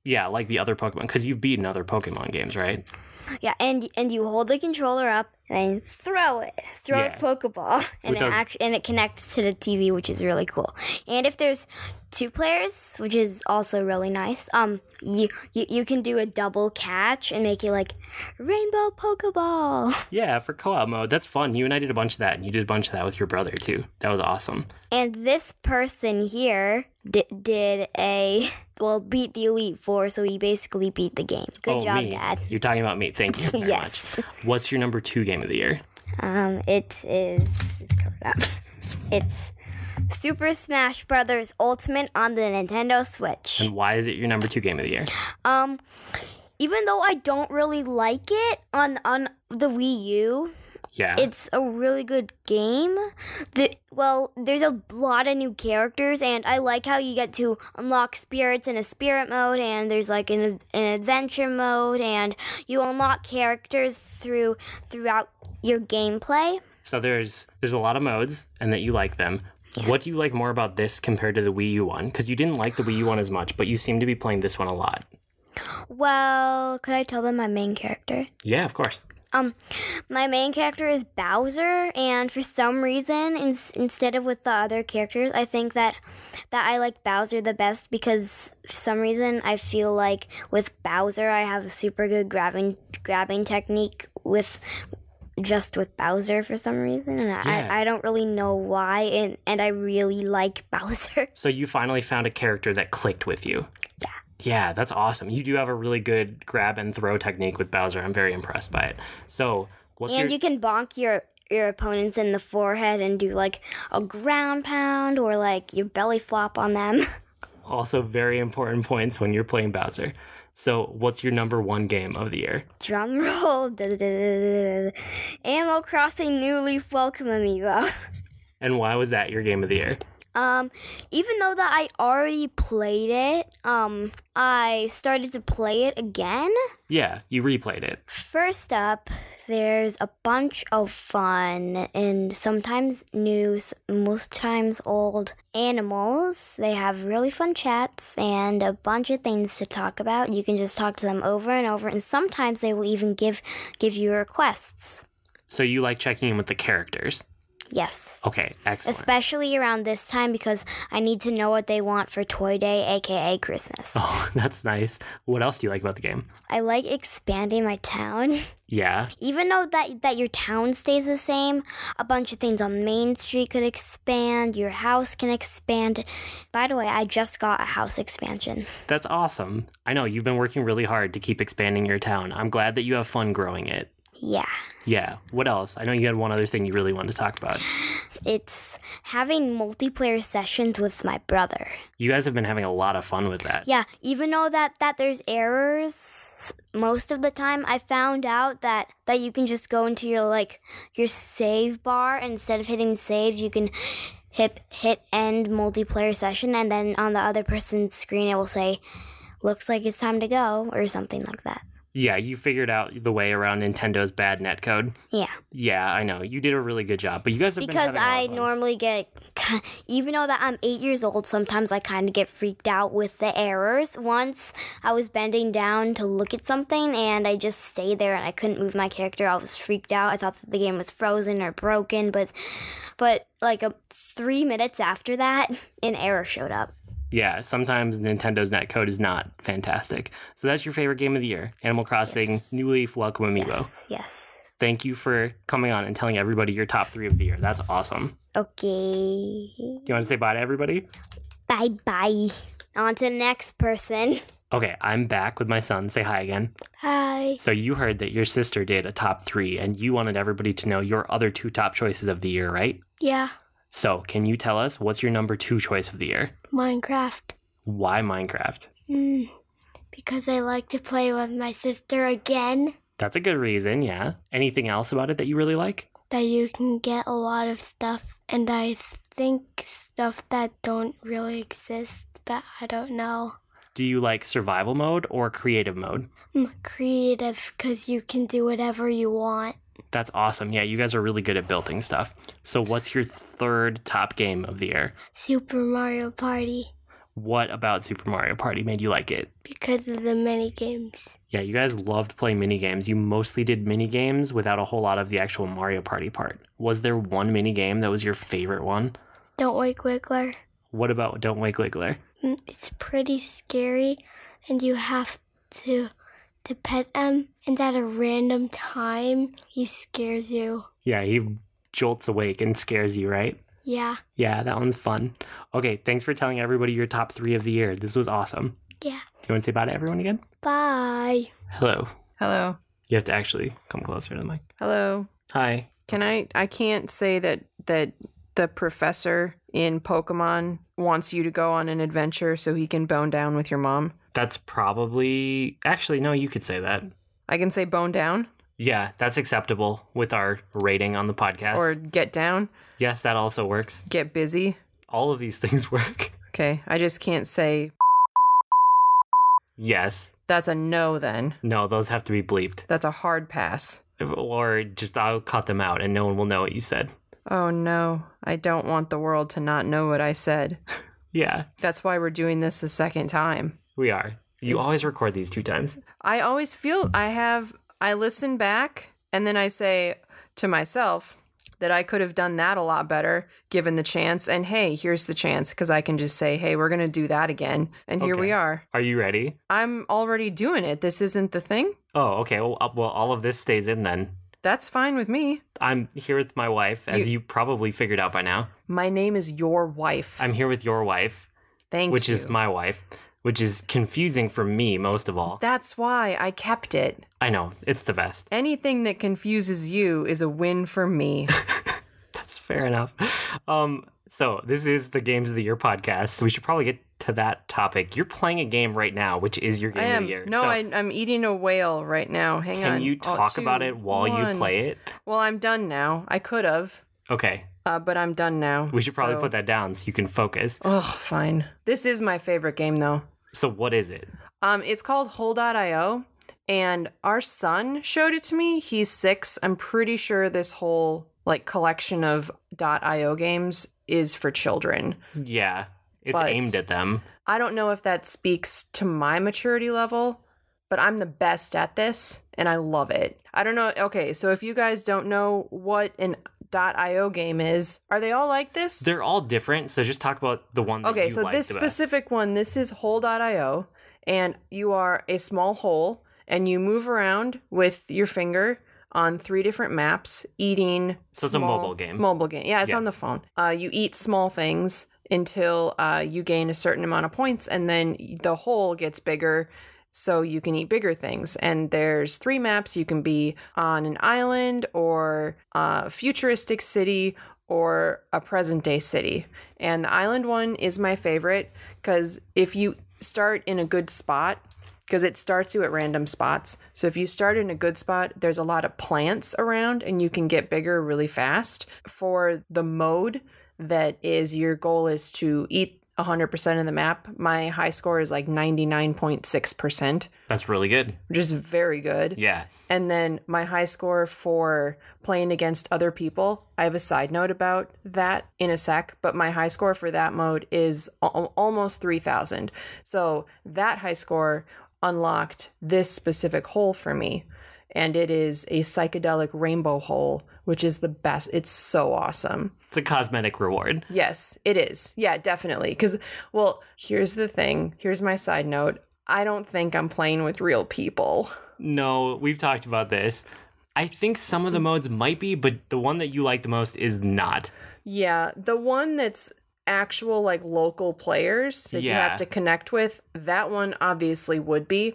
Yeah, like the other Pokemon, because you've beaten other Pokemon games, right? Yeah, and you hold the controller up and throw it. Throw a Pokeball, and it connects to the TV, which is really cool. And if there's 2 players, which is also really nice, you can do a double catch and make it like Rainbow Pokeball. Yeah, for co-op mode. That's fun. You and I did a bunch of that, and you did a bunch of that with your brother, too. That was awesome. And this person here beat the Elite Four, so he basically beat the game. Good job, me. Dad. You're talking about me. Thank you very much. What's your number 2 game of the year? It's covered up. It's Super Smash Bros. Ultimate on the Nintendo Switch. And why is it your number 2 game of the year? Even though I don't really like it on the Wii U, it's a really good game. There's a lot of new characters, and I like how you get to unlock spirits in a spirit mode, and there's like an adventure mode, and you unlock characters throughout your gameplay. So there's a lot of modes, and that you like them. Yeah. What do you like more about this compared to the Wii U one? Because you didn't like the Wii U one as much, but you seem to be playing this one a lot. Well, could I tell them my main character? Yeah, of course. My main character is Bowser, and for some reason, instead of with the other characters, I think that I like Bowser the best because for some reason I feel like with Bowser I have a super good grabbing technique with Bowser for some reason, and I don't really know why, and I really like Bowser. So you finally found a character that clicked with you. Yeah. Yeah, that's awesome. You do have a really good grab and throw technique with Bowser. I'm very impressed by it. So, you can bonk your opponents in the forehead and do like a ground pound or like your belly flop on them. Also very important points when you're playing Bowser. So, what's your number 1 game of the year? Drum roll. Animal Crossing New Leaf Welcome Amiibo. And why was that your game of the year? Even though that I already played it, I started to play it again. Yeah, you replayed it. First up, there's a bunch of fun and sometimes new, most times old animals. They have really fun chats and a bunch of things to talk about. You can just talk to them over and over, and sometimes they will even give you requests. So you like checking in with the characters? Yes. Okay, excellent. Especially around this time because I need to know what they want for Toy Day, aka Christmas. Oh, that's nice. What else do you like about the game? I like expanding my town. Yeah. Even though that your town stays the same, a bunch of things on Main Street could expand, your house can expand. By the way, I just got a house expansion. That's awesome. I know, you've been working really hard to keep expanding your town. I'm glad that you have fun growing it. Yeah. Yeah. What else? I know you had one other thing you really wanted to talk about. It's having multiplayer sessions with my brother. You guys have been having a lot of fun with that. Yeah. Even though that there's errors most of the time, I found out that you can just go into your save bar, and instead of hitting save, you can hit end multiplayer session, and then on the other person's screen it will say, looks like it's time to go, or something like that. Yeah, you figured out the way around Nintendo's bad netcode. Yeah. Yeah, I know. You did a really good job. But you guys have been having a lot of fun. Because I normally get, even though that I'm 8 years old, sometimes I kind of get freaked out with the errors. Once I was bending down to look at something and I just stayed there and I couldn't move my character. I was freaked out. I thought that the game was frozen or broken, but like 3 minutes after that, an error showed up. Yeah, sometimes Nintendo's netcode is not fantastic. So that's your favorite game of the year, Animal Crossing, yes. New Leaf, Welcome Amiibo. Yes. Thank you for coming on and telling everybody your top 3 of the year. That's awesome. Okay. You want to say bye to everybody? Bye-bye. On to the next person. Okay, I'm back with my son. Say hi again. Hi. So you heard that your sister did a top 3, and you wanted everybody to know your other 2 top choices of the year, right? Yeah. So, can you tell us what's your number 2 choice of the year? Minecraft. Why Minecraft? Because I like to play with my sister again. That's a good reason, yeah. Anything else about it that you really like? That you can get a lot of stuff, and I think stuff that don't really exist, but I don't know. Do you like survival mode or creative mode? Creative, because you can do whatever you want. That's awesome. Yeah, you guys are really good at building stuff. So what's your 3rd top game of the year? Super Mario Party. What about Super Mario Party made you like it? Because of the mini games. Yeah, you guys loved playing mini games. You mostly did mini games without a whole lot of the actual Mario Party part. Was there one mini game that was your favorite one? Don't Wake Wiggler. What about Don't Wake Wiggler? It's pretty scary, and you have to pet him, and at a random time, he scares you. Yeah, he jolts awake and scares you, right? Yeah. Yeah, that one's fun. Okay, thanks for telling everybody your top 3 of the year. This was awesome. Yeah. Do you want to say bye to everyone again? Bye. Hello. Hello. You have to actually come closer to the mic. Hello. Hi. I can't say that the professor in Pokemon wants you to go on an adventure so he can bone down with your mom. That's probably... Actually, no, you could say that. I can say bone down? Yeah, that's acceptable with our rating on the podcast. Or get down? Yes, that also works. Get busy? All of these things work. Okay, I just can't say... Yes. That's a no then. No, those have to be bleeped. That's a hard pass. Or just I'll cut them out and no one will know what you said. Oh no, I don't want the world to not know what I said. Yeah. That's why we're doing this a second time. We are. You always record these 2 times. I always feel I listen back and then I say to myself that I could have done that a lot better given the chance. And hey, here's the chance, because I can just say, hey, we're going to do that again. And here we are. Are you ready? I'm already doing it. This isn't the thing. Oh, okay. Well, all of this stays in then. That's fine with me. I'm here with my wife, as you probably figured out by now. My name is your wife. I'm here with your wife. Thank you. Which is my wife, which is confusing for me most of all. That's why I kept it. I know. It's the best. Anything that confuses you is a win for me. That's fair enough. So this is the Games of the Year podcast. So we should probably get to that topic. You're playing a game right now, which is your Game of the Year. No, so I'm eating a whale right now. Hang on. Can you talk about it while you play it? Well, I'm done now. I could have. Okay. But I'm done now. We should probably put that down so you can focus. Oh, fine. This is my favorite game, though. So what is it? It's called Hole.io, and our son showed it to me. He's 6. I'm pretty sure this whole collection of .io games is for children. Yeah, it's aimed at them. I don't know if that speaks to my maturity level, but I'm the best at this, and I love it. I don't know. Okay, so if you guys don't know what an .io game is, are they all like this? They're all different, so just talk about the one that you like the best. Okay, so this specific one, this is Hole.io, and you are a small hole, and you move around with your finger on 3 different maps, eating So it's a mobile game. Mobile game. Yeah, it's on the phone. You eat small things until you gain a certain amount of points, and then the hole gets bigger, so you can eat bigger things. And there's 3 maps. You can be on an island or a futuristic city or a present-day city. And the island one is my favorite because if you start in a good spot, because it starts you at random spots. So if you start in a good spot, there's a lot of plants around and you can get bigger really fast. For the mode that is your goal is to eat 100% of the map, my high score is 99.6%. That's really good. Which is very good. Yeah. And then my high score for playing against other people, I have a side note about that in a sec, but my high score for that mode is almost 3,000. So that high score unlocked this specific hole for me, and it is a psychedelic rainbow hole, which is the best. It's so awesome. It's a cosmetic reward. Yes, it is. Yeah, definitely. Because, well, here's the thing. Here's my side note. I don't think I'm playing with real people. No, we've talked about this. I think some of the modes might be, but the one that you like the most is not. Yeah, the one that's actual local players that you have to connect with, that one obviously would be.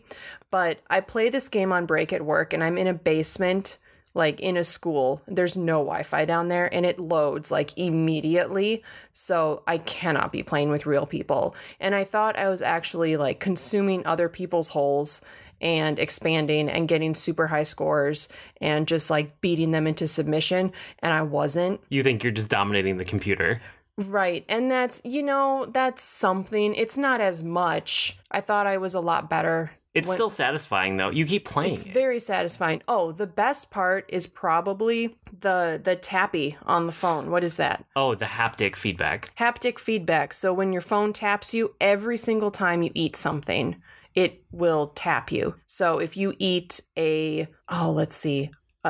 But I play this game on break at work, and I'm in a basement, in a school. There's no Wi-Fi down there, and it loads immediately. So I cannot be playing with real people. And I thought I was actually consuming other people's holes and expanding and getting super high scores and just beating them into submission, and I wasn't. You think you're just dominating the computer. Right. And that's something. It's not as much. I thought I was a lot better It's still satisfying, though. You keep playing It's very satisfying. Oh, the best part is probably the tappy on the phone. What is that? Oh, the haptic feedback. Haptic feedback. So when your phone taps you, every single time you eat something, it will tap you. So if you eat a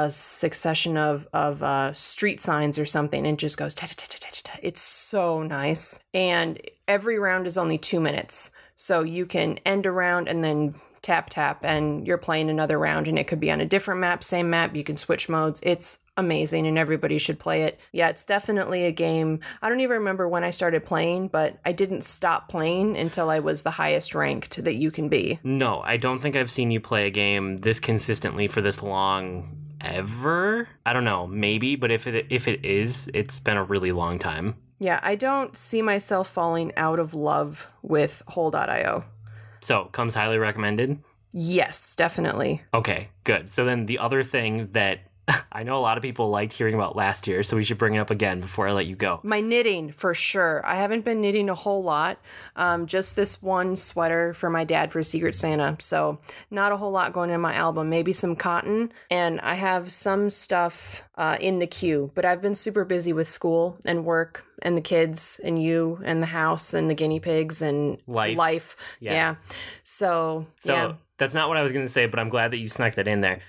succession of street signs or something, and it just goes ta-ta-ta-ta-ta-ta. It's so nice. And every round is only 2 minutes. So you can end a round and then tap, and you're playing another round, and it could be on a different map, same map. You can switch modes. It's amazing, and everybody should play it. Yeah, it's definitely a game. I don't even remember when I started playing, but I didn't stop playing until I was the highest ranked that you can be. No, I don't think I've seen you play a game this consistently for this long ever. I don't know, maybe, but if it is, it's been a really long time. Yeah, I don't see myself falling out of love with Hole.io. So, comes highly recommended? Yes, definitely. Okay, good. So then the other thing that I know a lot of people liked hearing about last year, so we should bring it up again before I let you go. My knitting, for sure. I haven't been knitting a whole lot. Just this one sweater for my dad for Secret Santa. So not a whole lot going in my album. Maybe some cotton. And I have some stuff in the queue. But I've been super busy with school and work and the kids and you and the house and the guinea pigs and life. Yeah. So yeah. That's not what I was going to say, but I'm glad that you snuck that in there.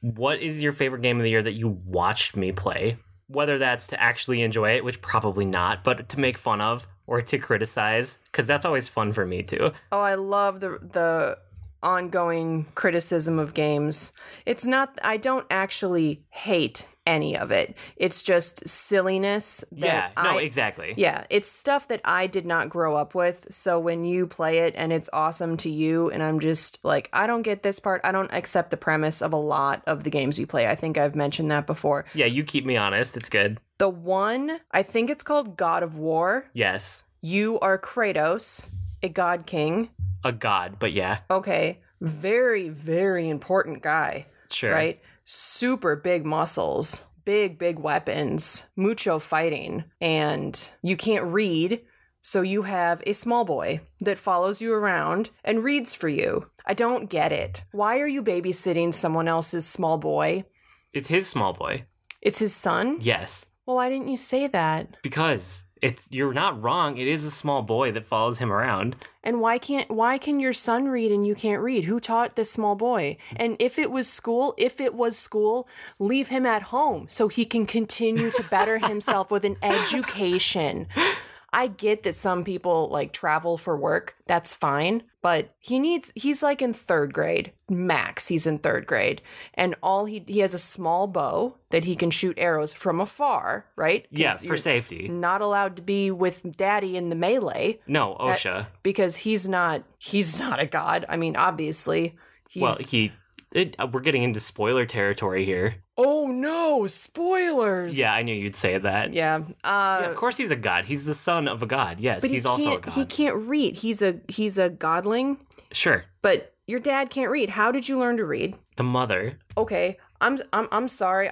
What is your favorite game of the year that you watched me play? Whether that's to actually enjoy it, which probably not, but to make fun of or to criticize, because that's always fun for me too. Oh, I love the ongoing criticism of games. It's not, I don't actually hate any of it. It's just silliness. Exactly. Yeah, it's stuff that I did not grow up with. So when you play it and it's awesome to you, and I'm just like, I don't get this part. I don't accept the premise of a lot of the games you play. I think I've mentioned that before. Yeah, you keep me honest. It's good. The one, I think it's called God of War. Yes. You are Kratos, a god king. A god, but yeah. Okay. Very, very important guy. Sure. Right? Super big muscles, big weapons, mucho fighting, and you can't read, so you have a small boy that follows you around and reads for you. I don't get it. Why are you babysitting someone else's small boy? It's his small boy. It's his son? Yes. Well, why didn't you say that? Because you're not wrong. It is a small boy that follows him around. And why can your son read and you can't read? Who taught this small boy? And if it was school, leave him at home so he can continue to better himself with an education. I get that some people like travel for work. That's fine. But he's like in third grade. Max, he's in third grade. And he has a small bow that he can shoot arrows from afar, right? Yeah, for safety. Not allowed to be with daddy in the melee. No, OSHA. Because he's not a god. I mean, obviously. We're getting into spoiler territory here. Oh no, spoilers! Yeah, I knew you'd say that. Yeah. Yeah, of course he's a god. He's the son of a god. Yes, but he's also a god. He can't read. He's a godling. Sure. But your dad can't read. How did you learn to read? The mother. Okay. I'm sorry.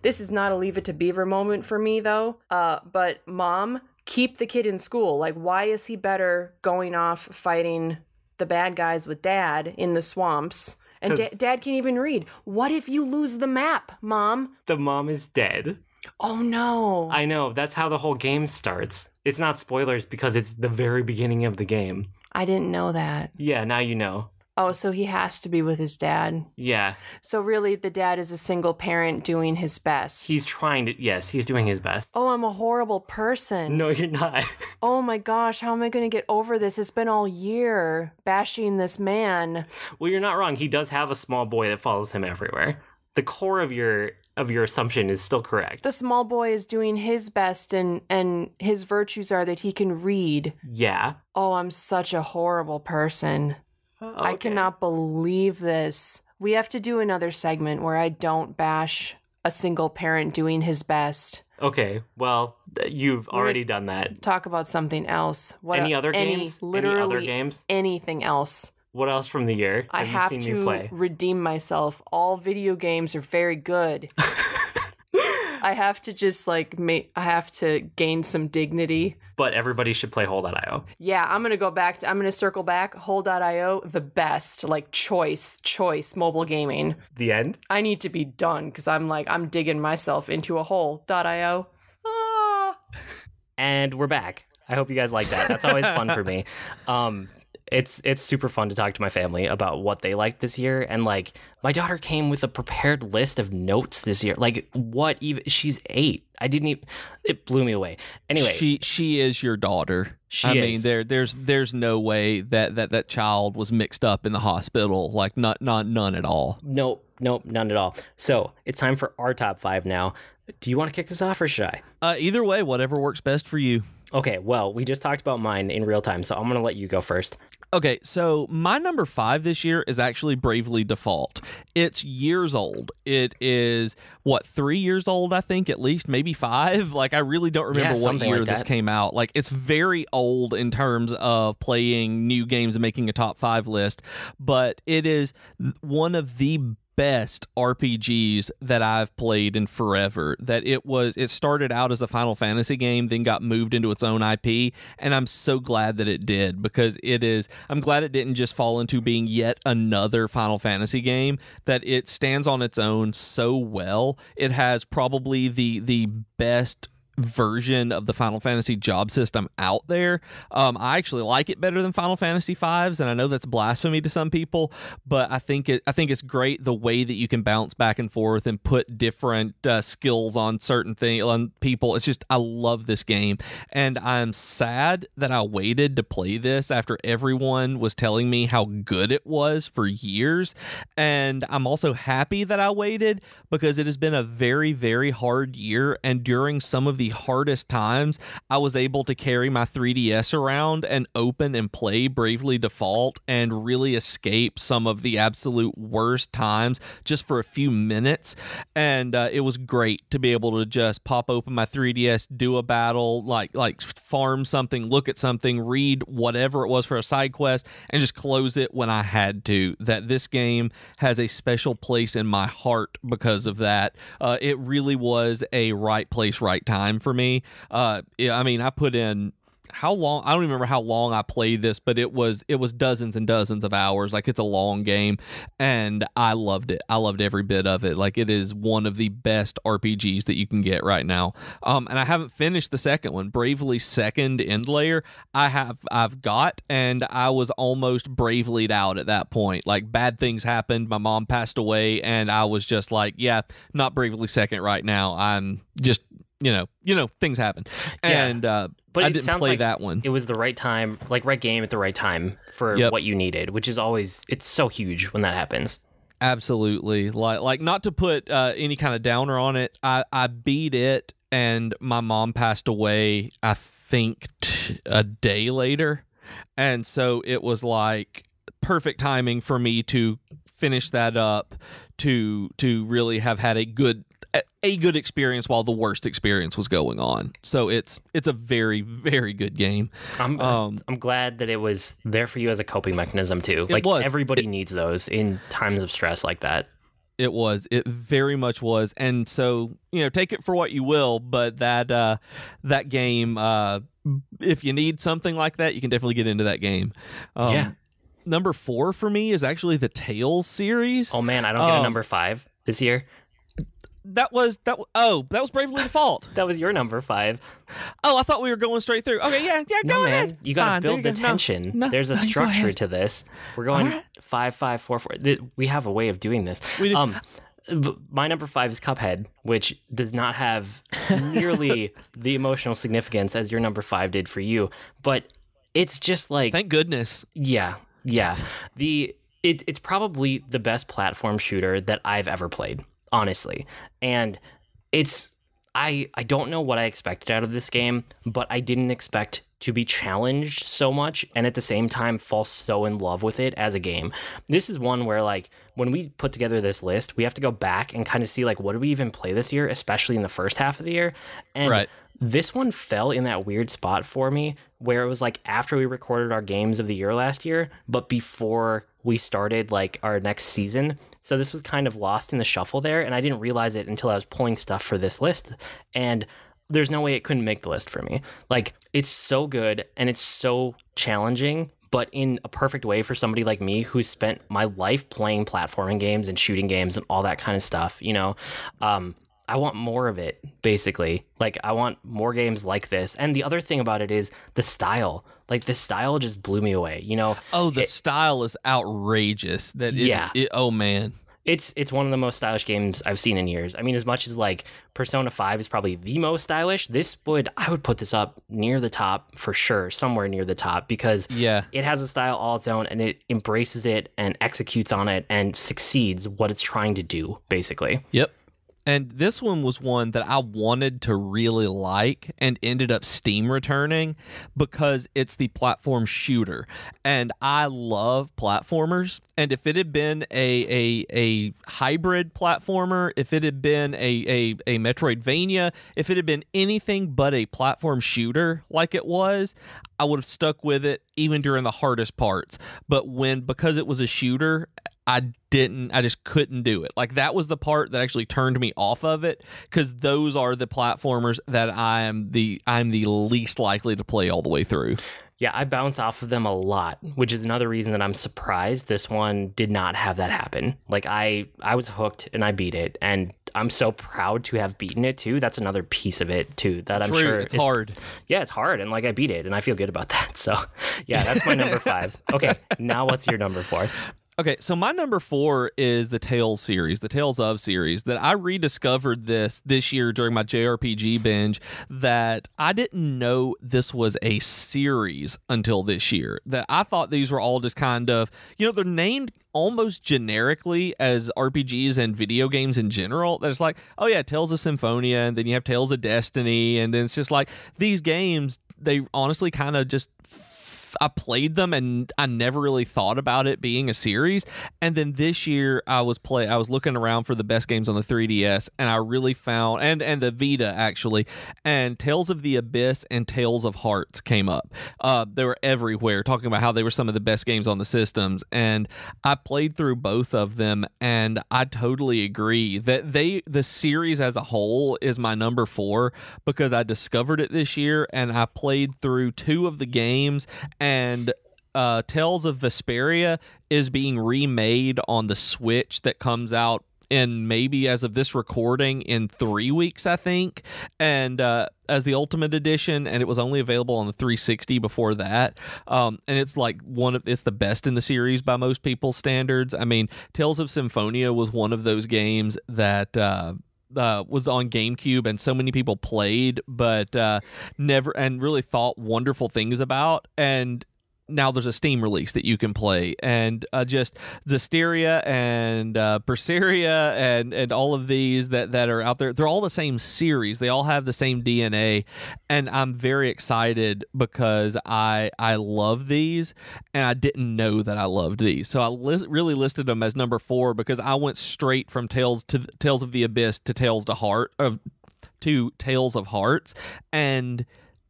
This is not a Leave It to Beaver moment for me though. But mom, keep the kid in school. Like, why is he better going off fighting the bad guys with dad in the swamps? And dad can't even read. What if you lose the map, Mom? The mom is dead. Oh, no. I know. That's how the whole game starts. It's not spoilers because it's the very beginning of the game. I didn't know that. Yeah, now you know. Oh, so he has to be with his dad. Yeah. So really, the dad is a single parent doing his best. He's trying to, yes, he's doing his best. Oh, I'm a horrible person. No, you're not. Oh my gosh, how am I going to get over this? It's been all year bashing this man. Well, you're not wrong. He does have a small boy that follows him everywhere. The core of your assumption is still correct. The small boy is doing his best and his virtues are that he can read. Yeah. Oh, I'm such a horrible person. Okay. I cannot believe this. We have to do another segment where I don't bash a single parent doing his best. Okay, well, you've already done that. Talk about something else. Any other games? Literally any other games? Anything else. What else from the year I have to redeem myself. All video games are very good. I have to just like I have to gain some dignity. But everybody should play Hole.io. Yeah, I'm going to circle back. Hole.io, the best, like choice mobile gaming. The end? I need to be done because I'm digging myself into a hole.io. Ah. And we're back. I hope you guys like that. That's always fun for me. It's super fun to talk to my family about what they liked this year. And like my daughter came with a prepared list of notes this year. Like what even she's 8. It blew me away. Anyway, she is your daughter. I mean, there's no way that child was mixed up in the hospital. Like none at all. Nope, none at all. So it's time for our top 5 now. Do you want to kick this off or should I? Either way, whatever works best for you. Okay, well, we just talked about mine in real time, so I'm going to let you go first. Okay, so my number 5 this year is actually Bravely Default. It's years old. It is, 3 years old, I think, at least, maybe 5? Like, I really don't remember what year this came out. Like, it's very old in terms of playing new games and making a top 5 list, but it is one of the best RPGs that I've played in forever. That it started out as a Final Fantasy game, then got moved into its own IP, and I'm so glad that it did, because I'm glad it didn't just fall into being yet another Final Fantasy game, that it stands on its own so well. It has probably the best version of the Final Fantasy job system out there. I actually like it better than Final Fantasy V's, and I know that's blasphemy to some people, but I think it's great the way that you can bounce back and forth and put different skills on certain things on people. It's just, I love this game, and I'm sad that I waited to play this after everyone was telling me how good it was for years, and I'm also happy that I waited, because it has been a very, very hard year, and during some of the hardest times, I was able to carry my 3DS around and open and play Bravely Default and really escape some of the absolute worst times just for a few minutes. And it was great to be able to just pop open my 3DS, do a battle, like farm something, look at something, read whatever it was for a side quest, and just close it when I had to. That this game has a special place in my heart because of that. It really was a right place, right time for me. I mean, I put in how long? I don't remember how long I played this, but it was dozens and dozens of hours. Like, it's a long game, and I loved it. I loved every bit of it. Like, it is one of the best RPGs that you can get right now. And I haven't finished the second one, Bravely Second End Layer. I've got, and I was almost Bravely'd out at that point. Like, bad things happened. My mom passed away, and I was just like, yeah, not Bravely Second right now. I'm just, things happen. Yeah. And but I didn't play that one. It was the right time, like right game at the right time for what you needed, which is always, it's so huge when that happens. Absolutely. Like not to put any kind of downer on it, I beat it, and my mom passed away, I think, a day later. And so it was like perfect timing for me to finish that up, to really have had a good experience while the worst experience was going on. So it's a very, very good game. I'm glad that it was there for you as a coping mechanism too. Like, everybody needs those in times of stress like that. It very much was. And so, take it for what you will, but that game, if you need something like that, you can definitely get into that game. Number 4 for me is actually the Tales series. Oh man, I don't get a number 5 this year. That was Bravely Default. That was your number 5. Oh, I thought we were going straight through. Okay, yeah, go ahead. You gotta build the tension. No, there's a structure to this. We're going 5, 5, 4, 4. We have a way of doing this. My number 5 is Cuphead, which does not have nearly the emotional significance as your number 5 did for you, but it's just like, thank goodness. Yeah. It's probably the best platform shooter that I've ever played, honestly. And I don't know what I expected out of this game, but I didn't expect to be challenged so much and at the same time fall so in love with it as a game. This is one where, like, when we put together this list, we have to go back and kind of see, like, what did we even play this year, especially in the first half of the year. And this one fell in that weird spot for me where it was like after we recorded our games of the year last year, but before we started like our next season. So this was kind of lost in the shuffle there, and I didn't realize it until I was pulling stuff for this list. And there's no way it couldn't make the list for me. Like, it's so good and it's so challenging, but in a perfect way for somebody like me who spent my life playing platforming games and shooting games and all that kind of stuff, you know. I want more of it, basically. Like, I want more games like this. And the other thing about it is the style. Like, the style just blew me away, you know. Oh, the style is outrageous. Oh man. It's one of the most stylish games I've seen in years. I mean, as much as like Persona 5 is probably the most stylish, I would put this up near the top for sure, somewhere near the top, because it has a style all its own and it embraces it and executes on it and succeeds what it's trying to do, basically. Yep. And this one was one that I wanted to really like and ended up Steam returning because it's the platform shooter. And I love platformers. And if it had been a hybrid platformer, if it had been a Metroidvania, if it had been anything but a platform shooter like it was, I would have stuck with it even during the hardest parts. But because it was a shooter, I just couldn't do it. Like, that was the part that actually turned me off of it, because those are the platformers that I'm the least likely to play all the way through. Yeah, I bounce off of them a lot, which is another reason that I'm surprised this one did not have that happen. Like, I was hooked and I beat it, and I'm so proud to have beaten it too. That's another piece of it too that I'm sure it's hard. Yeah, it's hard, and like, I beat it and I feel good about that. So yeah, that's my number 5. Okay, now what's your number 4? Okay, so my number 4 is the Tales series, the Tales of series, that I rediscovered this year during my JRPG binge, that I didn't know this was a series until this year. That I thought these were all just kind of, they're named almost generically as RPGs and video games in general. That it's like, oh yeah, Tales of Symphonia, and then you have Tales of Destiny, and then it's just like, these games, they honestly kind of just, I played them and I never really thought about it being a series. And then this year I was looking around for the best games on the 3DS, and I really found, and the Vita actually, and Tales of the Abyss and Tales of Hearts came up. They were everywhere talking about how they were some of the best games on the systems, and I played through both of them, and I totally agree that the series as a whole is my number 4, because I discovered it this year and I played through 2 of the games. And Tales of Vesperia is being remade on the Switch that comes out in, maybe as of this recording, in 3 weeks, I think, and as the Ultimate Edition, and it was only available on the 360 before that. And it's like it's the best in the series by most people's standards. I mean, Tales of Symphonia was one of those games that was on GameCube and so many people played, but never, and really thought wonderful things about. And now there's a Steam release that you can play, and just Zestiria and Berseria and all of these that are out there, they're all the same series. They all have the same DNA, and I'm very excited because I love these, and I didn't know that I loved these. So I really listed them as number 4 because I went straight from Tales of the Abyss to Tales of Hearts, and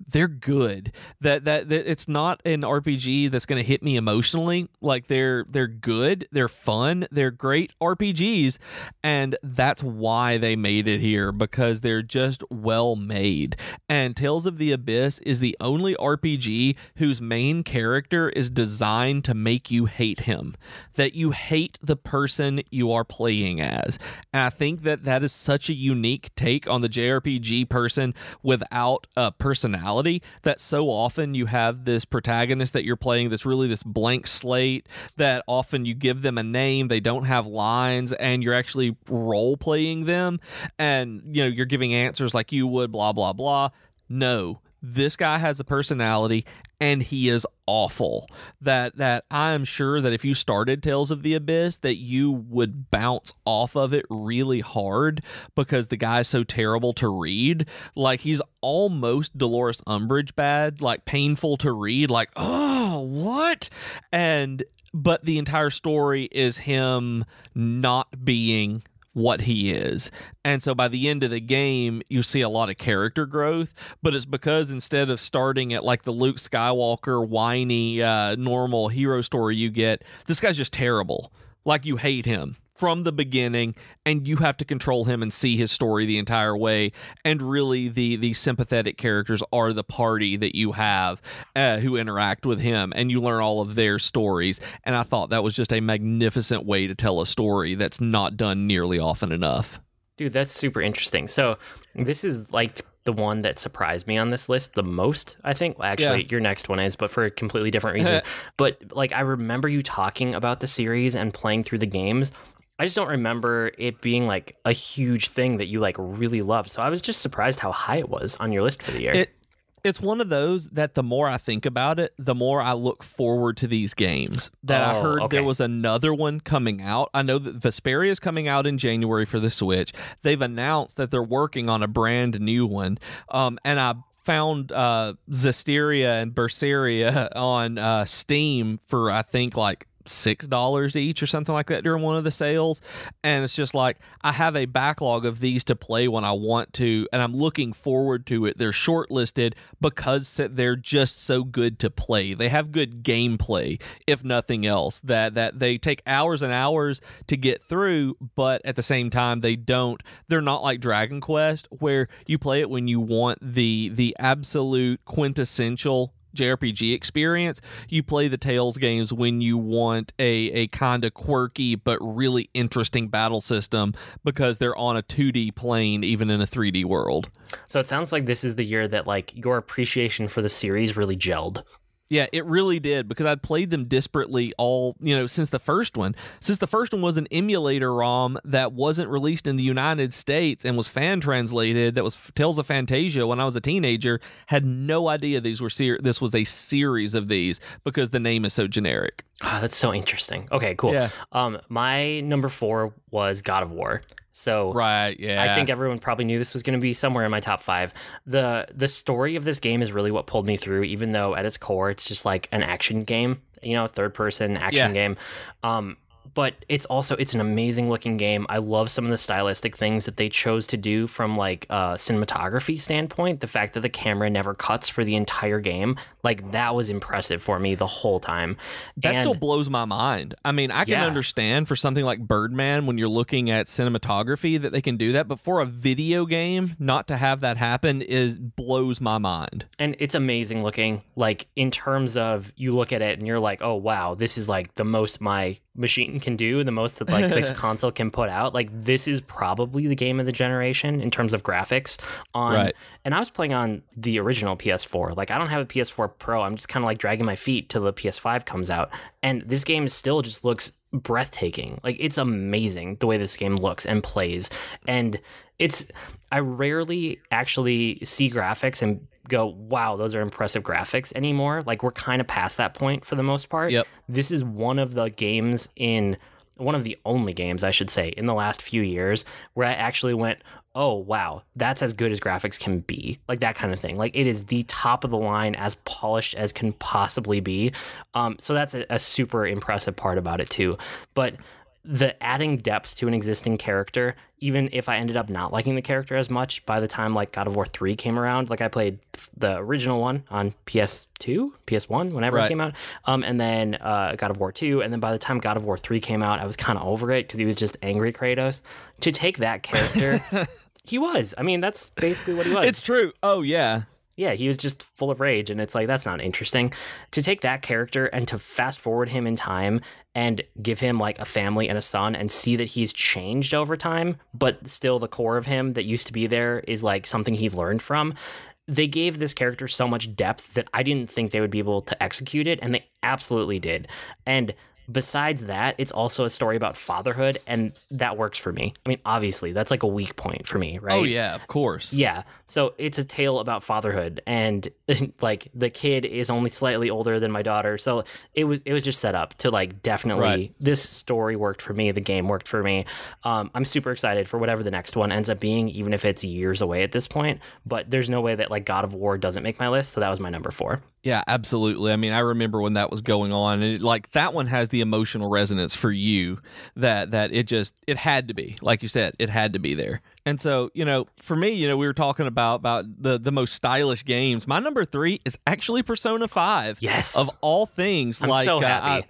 they're good. That it's not an RPG that's going to hit me emotionally. Like, they're good, they're fun, they're great RPGs, and that's why they made it here, because they're just well made. And Tales of the Abyss is the only RPG whose main character is designed to make you hate him, that you hate the person you are playing as. And I think that is such a unique take on the JRPG person without a personality, that so often you have this protagonist that you're playing that's really this blank slate, that often you give them a name, they don't have lines, and you're actually role playing them, and you're giving answers like you would, blah blah blah. No, this guy has a personality, and he is awful. That I am sure that if you started Tales of the Abyss, that you would bounce off of it really hard, because the guy's so terrible to read. Like, he's almost Dolores Umbridge bad, like painful to read, like, oh, what? But the entire story is him not being what he is. And so by the end of the game, you see a lot of character growth, but it's because instead of starting at like the Luke Skywalker whiny normal hero story you get, this guy's just terrible. Like, you hate him. from the beginning, and you have to control him and see his story the entire way. And really, the sympathetic characters are the party that you have who interact with him, and you learn all of their stories. And I thought that was just a magnificent way to tell a story that's not done nearly often enough. Dude, that's super interesting. So this is like the one that surprised me on this list the most, I think. Actually, your next one is, but for a completely different reason. But like, I remember you talking about the series and playing through the games. I just don't remember it being like a huge thing that you like really loved. So I was just surprised how high it was on your list for the year. It's one of those that the more I think about it, the more I look forward to these games. I heard there was another one coming out. I know that Vesperia is coming out in January for the Switch. They've announced that they're working on a brand new one. And I found Zestiria and Berseria on Steam for, I think, like $6 each or something like that during one of the sales. And it's just like, I have a backlog of these to play when I want to, and I'm looking forward to it. They're shortlisted because they're just so good to play. They have good gameplay, if nothing else, that they take hours and hours to get through, but at the same time they're not like Dragon Quest where you play it when you want the absolute quintessential JRPG experience. You play the Tales games when you want a kind of quirky but really interesting battle system because they're on a 2D plane even in a 3D world. So it sounds like this is the year that like your appreciation for the series really gelled. Yeah, it really did, because I'd played them disparately since the first one. Since the first one was an emulator ROM that wasn't released in the United States and was fan translated, that was Tales of Phantasia when I was a teenager, had no idea this was a series of these because the name is so generic. Oh, that's so interesting. Okay, cool. Yeah. My number 4 was God of War. So right, yeah. I think everyone probably knew this was going to be somewhere in my top 5. The story of this game is really what pulled me through, even though at its core it's just like an action game, third person action game. But it's an amazing looking game. I love some of the stylistic things that they chose to do from like a cinematography standpoint. The fact that the camera never cuts for the entire game, like that was impressive for me the whole time. That still blows my mind. I mean, I can understand for something like Birdman when you're looking at cinematography that they can do that, but for a video game not to have that happen blows my mind. And it's amazing looking, like in terms of you look at it and you're like, oh wow, this is like the most my machine can do, the most that like this console can put out. Like this is probably the game of the generation in terms of graphics and I was playing on the original PS4. Like I don't have a PS4 Pro. I'm just kind of like dragging my feet till the PS5 comes out, and this game still just looks breathtaking. Like it's amazing the way this game looks and plays. And I rarely actually see graphics and go, wow, those are impressive graphics anymore. Like we're kind of past that point for the most part. Yep. This is one of the only games, I should say, in the last few years where I actually went, oh, wow, that's as good as graphics can be. Like that kind of thing. Like it is the top of the line, as polished as can possibly be. So that's a super impressive part about it too. But the adding depth to an existing character, even if I ended up not liking the character as much by the time like God of War 3 came around, like I played the original one on PS2, PS1, whenever it came out, and then God of War 2, and then by the time God of War 3 came out, I was kind of over it because he was just angry Kratos. To take that character, that's basically what he was. It's true. Oh, yeah. Yeah, he was just full of rage, and it's like, that's not interesting. To take that character and to fast forward him in time and give him like a family and a son and see that he's changed over time, but still the core of him that used to be there is like something he learned from. They gave this character so much depth that I didn't think they would be able to execute it, and they absolutely did. And besides that, it's also a story about fatherhood, and that works for me. I mean, obviously, that's like a weak point for me, right? Oh, yeah, of course. Yeah. So it's a tale about fatherhood, and like the kid is only slightly older than my daughter. So it was just set up to like definitely this story worked for me. The game worked for me. I'm super excited for whatever the next one ends up being, even if it's years away at this point. But there's no way that like God of War doesn't make my list. So that was my number 4. Yeah, absolutely. I mean, I remember when that was going on, and that one has the emotional resonance for you that it had to be, like you said, it had to be there. And so, for me, we were talking about the most stylish games. My number 3 is actually Persona 5. Yes. Of all things. I'm so happy.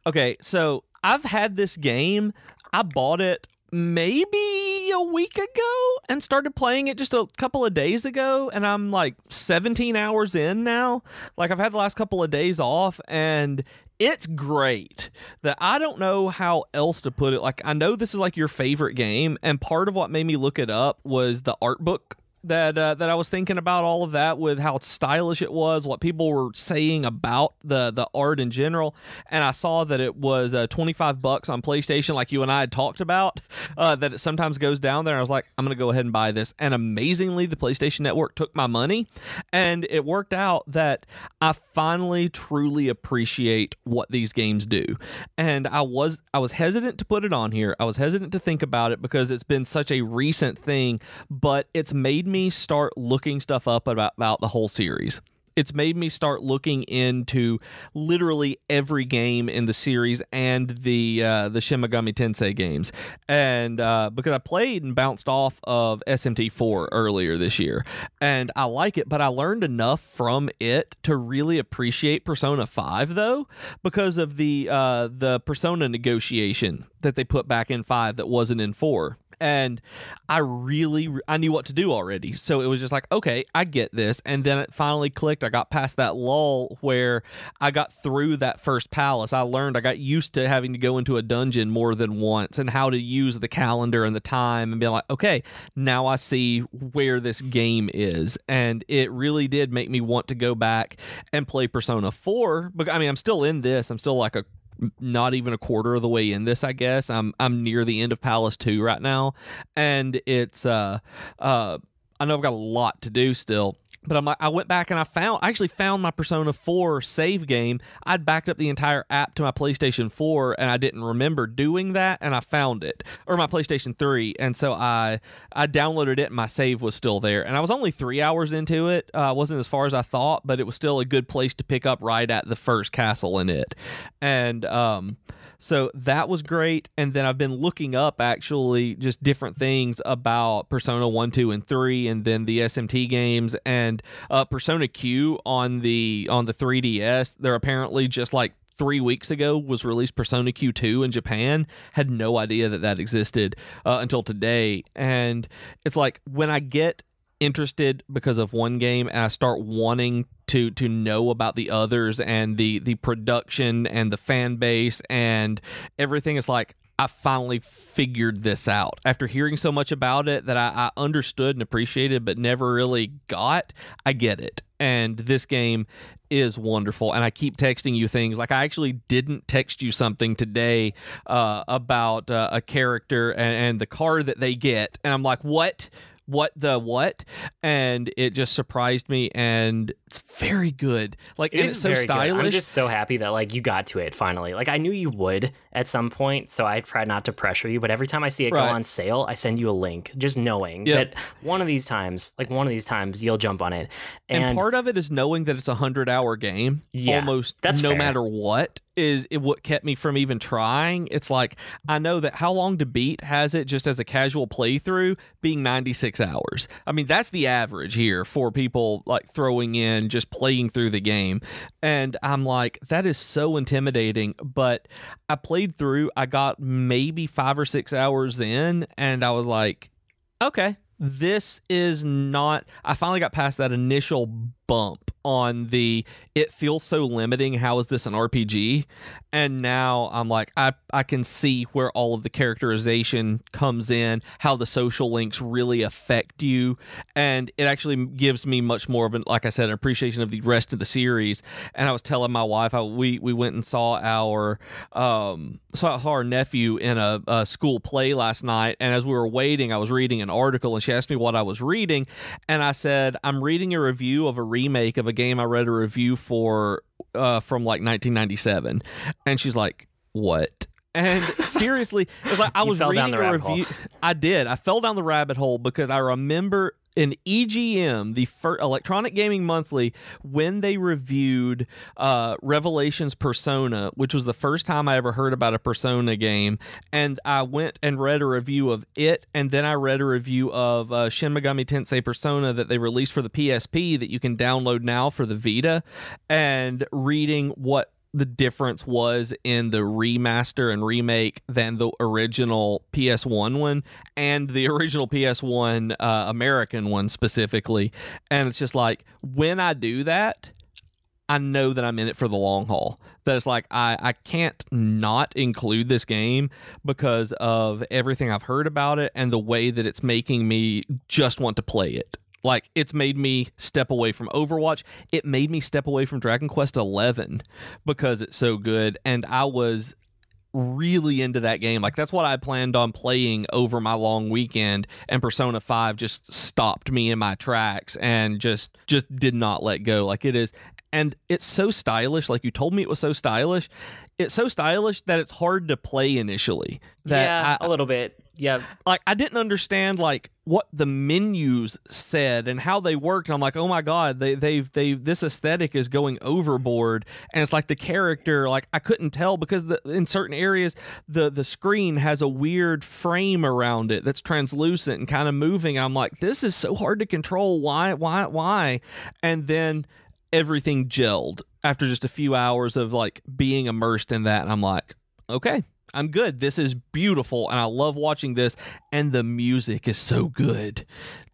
Okay, so I've had this game. I bought it maybe a week ago and started playing it just a couple of days ago, and I'm like 17 hours in now. Like, I've had the last couple of days off, and it's great. That I don't know how else to put it. Like, I know this is like your favorite game, and part of what made me look it up was the art book that I was thinking about, all of that with how stylish it was, what people were saying about the art in general, and I saw that it was $25 on PlayStation, like you and I had talked about, that it sometimes goes down there. I was like, I'm gonna go ahead and buy this, and amazingly, the PlayStation Network took my money, and it worked out that I finally truly appreciate what these games do. And I was hesitant to put it on here. I was hesitant to think about it because it's been such a recent thing, but it's made me start looking stuff up about the whole series. It's made me start looking into literally every game in the series and the Shin Megami Tensei games. And because I played and bounced off of SMT4 earlier this year, and I like it, but I learned enough from it to really appreciate Persona 5, though, because of the Persona negotiation that they put back in 5 that wasn't in 4. And I knew what to do already. So it was just like, okay, I get this. And then it finally clicked. I got past that lull where I got through that first palace. I got used to having to go into a dungeon more than once and how to use the calendar and the time and be like, okay, now I see where this game is. And it really did make me want to go back and play Persona 4. But I mean, I'm still in this. I'm still like not even a quarter of the way in this, I guess. I'm near the end of Palace 2 right now, and it's I know I've got a lot to do still, but I went back and I actually found my Persona 4 save game. I'd backed up the entire app to my PlayStation 4, and I didn't remember doing that, and I found it, or my PlayStation 3, and so I downloaded it, and my save was still there, and I was only 3 hours into it. Wasn't as far as I thought, but it was still a good place to pick up right at the first castle in it, and so that was great. And then I've been looking up actually just different things about Persona 1, 2, and 3, and then the SMT games, and Persona Q on the 3DS. They're apparently just like 3 weeks ago was released Persona Q2 in Japan. Had no idea that existed until today. And it's like when I get interested because of one game and I start wanting to know about the others and the production and the fan base and everything, is like I finally figured this out after hearing so much about it that I understood and appreciated but never really got. I get it, and this game is wonderful. And I keep texting you things. Like, I actually didn't text you something today about a character and the car that they get, and I'm like, what? And it just surprised me, and it's very good. Like, and it's so stylish. Good. I'm just so happy that like you got to it finally. Like, I knew you would at some point, so I tried not to pressure you, but every time I see it go on sale, I send you a link, just knowing that one of these times you'll jump on it. And part of it is knowing that it's a 100-hour game, almost that's no matter what. Is it what kept me from even trying. It's like, I know that How Long to Beat has it just as a casual playthrough being 96 hours. I mean, that's the average here for people like throwing in just playing through the game. And I'm like, that is so intimidating. But I played through, I got maybe 5 or 6 hours in, and I was like, okay, this is not, I finally got past that initial bump on it feels so limiting, how is this an RPG? And now I'm like, I can see where all of the characterization comes in, how the social links really affect you, and it actually gives me much more of an, like I said, an appreciation of the rest of the series. And I was telling my wife, we went and saw our nephew in a school play last night, and as we were waiting, I was reading an article, and she asked me what I was reading, and I said, I'm reading a review of a remake of a game I read a review for from like 1997. And she's like, what? And seriously, it was like I was reading a review. I did. I fell down the rabbit hole because I remember in EGM, the Electronic Gaming Monthly, when they reviewed Revelations Persona, which was the first time I ever heard about a Persona game, and I went and read a review of it, and then I read a review of Shin Megami Tensei Persona that they released for the PSP that you can download now for the Vita, and reading what the difference was in the remaster and remake than the original PS1 one and the original PS1 American one specifically. And it's just like, when I do that, I know that I'm in it for the long haul. That it's like, I can't not include this game because of everything I've heard about it and the way that it's making me just want to play it. Like, it's made me step away from Overwatch. It made me step away from Dragon Quest XI because it's so good. And I was really into that game. Like, that's what I planned on playing over my long weekend, and Persona 5 just stopped me in my tracks and just did not let go. Like, it is. And it's so stylish. Like, you told me it was so stylish. It's so stylish that it's hard to play initially. A little bit. Yeah. Like, I didn't understand like what the menus said and how they worked. And I'm like, oh my God, they've this aesthetic is going overboard. And it's like the character, like, I couldn't tell because in certain areas the screen has a weird frame around it that's translucent and kind of moving. And I'm like, this is so hard to control. Why? And then everything gelled after just a few hours of like being immersed in that. And I'm like, okay, I'm good. This is beautiful, and I love watching this, and the music is so good.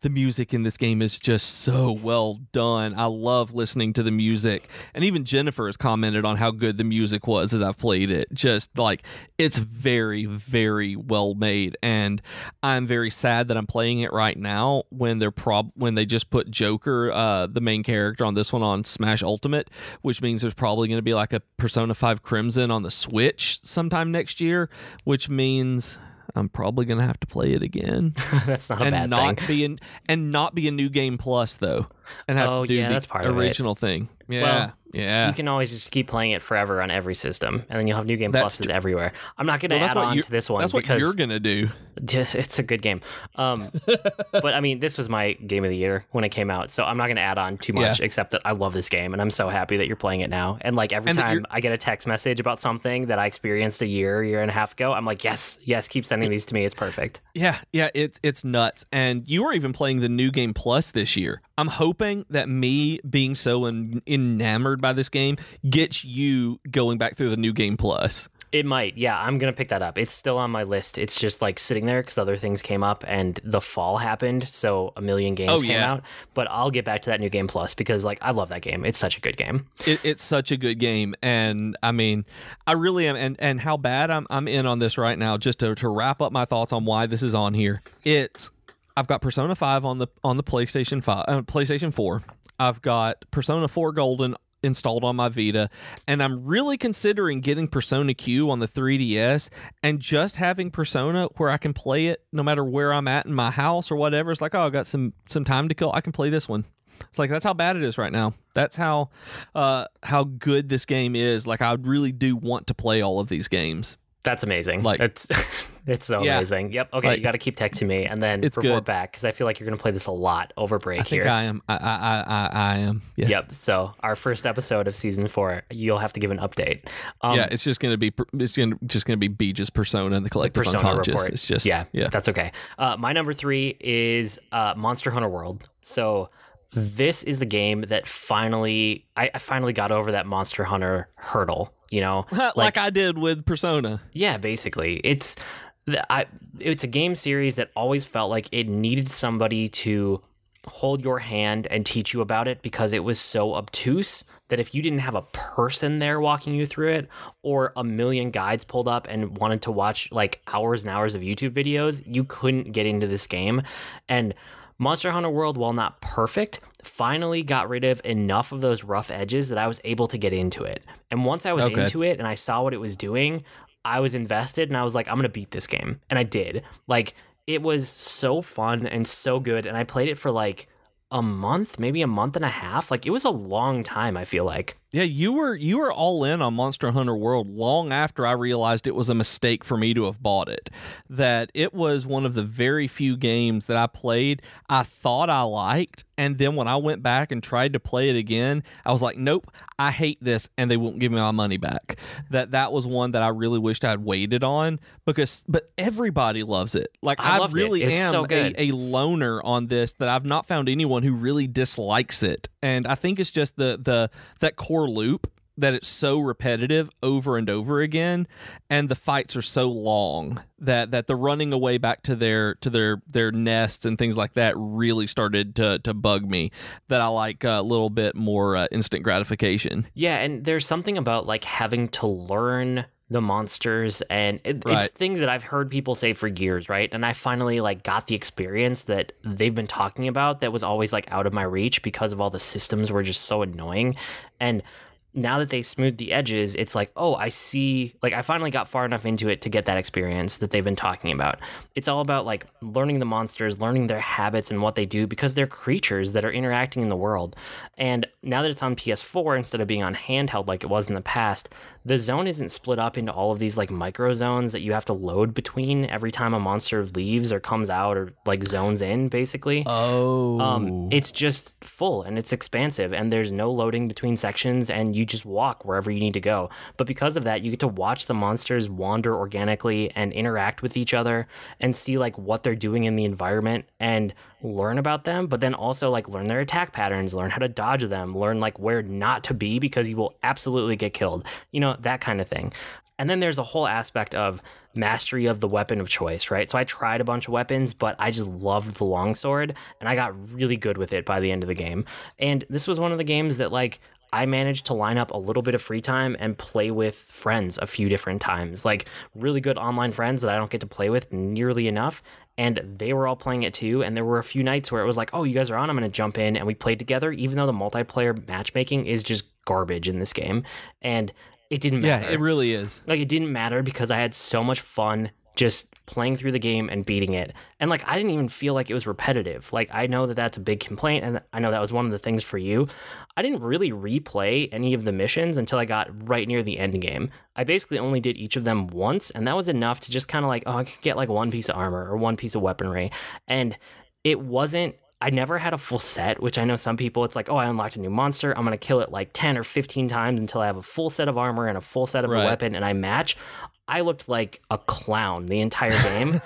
The music in this game is just so well done. I love listening to the music, and even Jennifer has commented on how good the music was as I've played it. Just like, it's very, very well made, and I'm very sad that I'm playing it right now when they just put Joker, the main character on this one, on Smash Ultimate, which means there's probably going to be like a Persona 5 Crimson on the Switch sometime next year, which means I'm probably going to have to play it again. That's not a bad thing. Not be a new game plus, though. And have to do that's part original of it. Thing. Yeah. Well, yeah. You can always just keep playing it forever on every system, and then you'll have new game pluses everywhere. I'm not going to add on to this one. That's what you're going to do. It's a good game. But I mean, this was my game of the year when it came out, so I'm not going to add on too much, except that I love this game, and I'm so happy that you're playing it now. And like every time I get a text message about something that I experienced a year and a half ago, I'm like, yes, keep sending these to me. It's perfect. Yeah, it's nuts. And you were even playing the new game plus this year. I'm hoping that me being so enamored by this game gets you going back through the new game plus. It might. Yeah, I'm going to pick that up. It's still on my list. It's just like sitting there because other things came up and the fall happened. So a million games came out. But I'll get back to that new game plus because like I love that game. It's such a good game. It's such a good game. And I mean, I really am. And how bad I'm in on this right now, just to wrap up my thoughts on why this is on here. I've got Persona 5 on the PlayStation 4. I've got Persona 4 Golden installed on my Vita, and I'm really considering getting Persona Q on the 3DS and just having Persona where I can play it no matter where I'm at in my house or whatever. It's like, oh, I got some time to kill. I can play this one. It's like, that's how bad it is right now. That's how good this game is. Like, I really do want to play all of these games. That's amazing. Like, it's so amazing. Yep. Okay, like, you got to keep texting me and then report back because I feel like you're going to play this a lot over break here. I think I am. Yes. Yep. So our first episode of season 4, you'll have to give an update. It's just going to be Beej's Persona and the Collective Unconscious. Report. It's just yeah. That's okay. My number 3 is Monster Hunter World. So this is the game that I finally got over that Monster Hunter hurdle. You know, like I did with Persona. Yeah, basically, it's a game series that always felt like it needed somebody to hold your hand and teach you about it because it was so obtuse that if you didn't have a person there walking you through it or a million guides pulled up and wanted to watch like hours and hours of YouTube videos, you couldn't get into this game. And Monster Hunter World, while not perfect, finally got rid of enough of those rough edges that I was able to get into it. And once I was into it and I saw what it was doing, I was invested and I was like, I'm going to beat this game. And I did. Like, it was so fun and so good. And I played it for like a month, maybe a month and a half. Like, it was a long time, I feel like. Yeah, you were all in on Monster Hunter World long after I realized it was a mistake for me to have bought it. That it was one of the very few games that I played I thought I liked, and then when I went back and tried to play it again, I was like, nope, I hate this, and they won't give me my money back. That was one that I really wished I'd waited on but everybody loves it. Like, I really am so a loner on this that I've not found anyone who really dislikes it. And I think it's just that core loop that it's so repetitive over and over again, and the fights are so long that the running away back to their nests and things like that really started to bug me, that I like a little bit more instant gratification. Yeah, and there's something about like having to learn the monsters, and it's things that I've heard people say for years, right? And I finally like got the experience that they've been talking about that was always like out of my reach because of all the systems were just so annoying. And now that they smoothed the edges, it's like, oh, I see, like I finally got far enough into it to get that experience that they've been talking about. It's all about like learning the monsters, learning their habits and what they do, because they're creatures that are interacting in the world. And now that it's on PS4 instead of being on handheld like it was in the past, the zone isn't split up into all of these like micro zones that you have to load between every time a monster leaves or comes out or like zones in, basically. It's just full and it's expansive, and there's no loading between sections, and you just walk wherever you need to go. But because of that, you get to watch the monsters wander organically and interact with each other and see like what they're doing in the environment and learn about them, but then also like learn their attack patterns, learn how to dodge them, learn like where not to be because you will absolutely get killed, you know, that kind of thing. And then there's a whole aspect of mastery of the weapon of choice, right? So I tried a bunch of weapons, but I just loved the longsword, and I got really good with it by the end of the game. And this was one of the games that like I managed to line up a little bit of free time and play with friends a few different times, like really good online friends that I don't get to play with nearly enough. And they were all playing it too. And there were a few nights where it was like, oh, you guys are on, I'm going to jump in. And we played together, even though the multiplayer matchmaking is just garbage in this game. And it didn't matter. Yeah, it really is. Like, it didn't matter because I had so much fun just playing through the game and beating it. And like, I didn't even feel like it was repetitive. Like, I know that that's a big complaint, and I know that was one of the things for you. I didn't really replay any of the missions until I got right near the end game. I basically only did each of them once, and that was enough to just kind of like, oh, I could get like one piece of armor or one piece of weaponry. And it wasn't, I never had a full set, which I know some people, it's like, oh, I unlocked a new monster, I'm going to kill it like 10 or 15 times until I have a full set of armor and a full set of a weapon, and I match. I looked like a clown the entire game.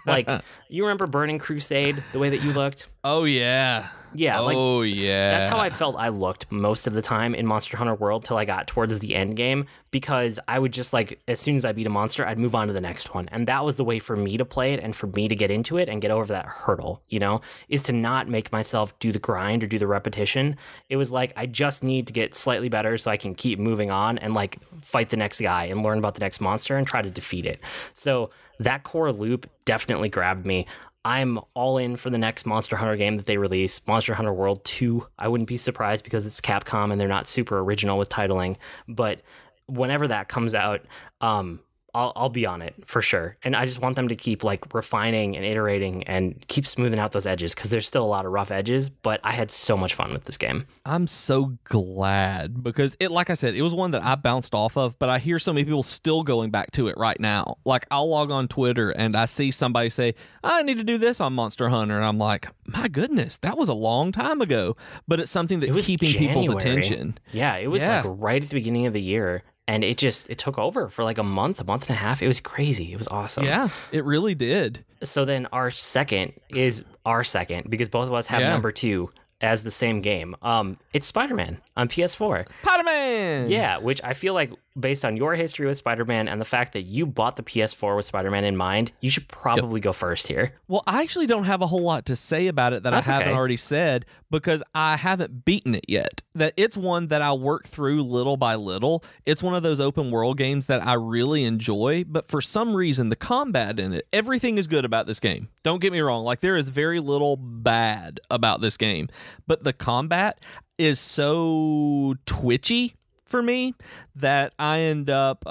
Like, you remember Burning Crusade, the way that you looked? Oh, yeah. Yeah. Oh, yeah. That's how I felt I looked most of the time in Monster Hunter World till I got towards the end game, because I would just like, as soon as I beat a monster, I'd move on to the next one. And that was the way for me to play it and for me to get into it and get over that hurdle, you know, is to not make myself do the grind or do the repetition. It was like, I just need to get slightly better so I can keep moving on and like fight the next guy and learn about the next monster and try to defeat it. So that core loop definitely grabbed me. I'm all in for the next Monster Hunter game that they release, Monster Hunter World 2. I wouldn't be surprised because it's Capcom and they're not super original with titling. But whenever that comes out, I'll be on it for sure. And I just want them to keep like refining and iterating and keep smoothing out those edges, because there's still a lot of rough edges, but I had so much fun with this game. I'm so glad, because it, like I said, it was one that I bounced off of, but I hear so many people still going back to it right now. Like, I'll log on Twitter and I see somebody say, I need to do this on Monster Hunter. And I'm like, my goodness, that was a long time ago. But it's something that's keeping people's attention. Yeah, it was like right at the beginning of the year. And it took over for like a month and a half. It was crazy. It was awesome. Yeah, it really did. So then our second is our second, because both of us have number 2 as the same game. It's Spider-Man on PS4. Spider-Man! Yeah, which I feel like, based on your history with Spider-Man and the fact that you bought the PS4 with Spider-Man in mind, you should probably go first here. Well, I actually don't have a whole lot to say about it that I haven't already said, because I haven't beaten it yet. That it's one that I work through little by little. It's one of those open world games that I really enjoy, but for some reason, the combat in it, everything is good about this game. Don't get me wrong. Like, there is very little bad about this game, but the combat is so twitchy for me that I end up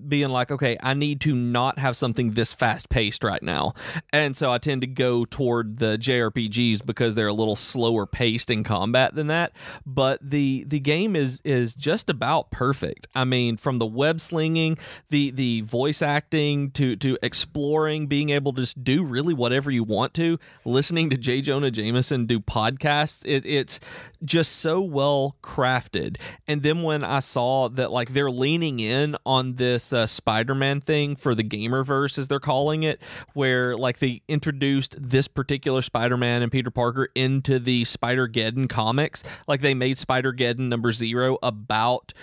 being like, okay, I need to not have something this fast paced right now. And so I tend to go toward the JRPGs because they're a little slower paced in combat than that. But the game is just about perfect. I mean, from the web slinging, the voice acting to exploring, being able to just do really whatever you want to, listening to J. Jonah Jameson do podcasts, it's just so well crafted. And then when I saw that like they're leaning in on this Spider-Man thing for the Gamerverse, as they're calling it, where like they introduced this particular Spider-Man and Peter Parker into the Spider-Geddon comics. Like they made Spider-Geddon #0 about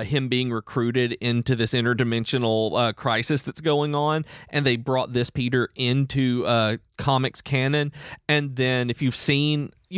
him being recruited into this interdimensional crisis that's going on, and they brought this Peter into comics canon. And then if you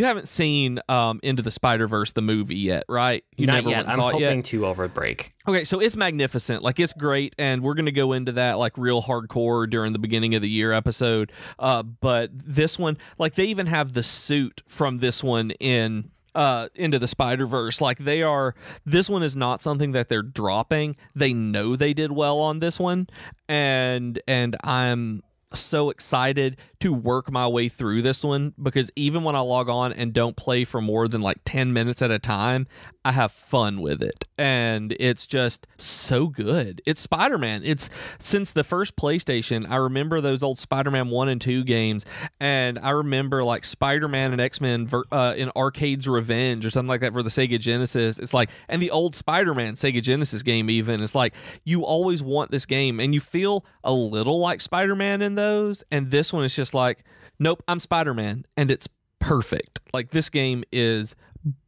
haven't seen Into the Spider-Verse, the movie yet, right? You Not never yet. went and I'm saw it hoping yet? to over break. Okay, so it's magnificent. Like, it's great, and we're going to go into that, like, real hardcore during the beginning of the year episode. But this one, like, they even have the suit from this one in Into the Spider-Verse. Like, this one is not something that they're dropping. They know they did well on this one, and I'm so excited to work my way through this one, because even when I log on and don't play for more than like 10 minutes at a time, I have fun with it, and it's just so good. It's Spider-Man. It's since the first PlayStation. I remember those old Spider-Man 1 and 2 games, and I remember like Spider-Man and X-Men in Arcade's Revenge or something like that for the Sega Genesis. It's like, and the old Spider-Man Sega Genesis game even, it's like you always want this game, and you feel a little like Spider-Man in those, and this one is just like, nope, I'm Spider-Man, and it's perfect. Like, this game is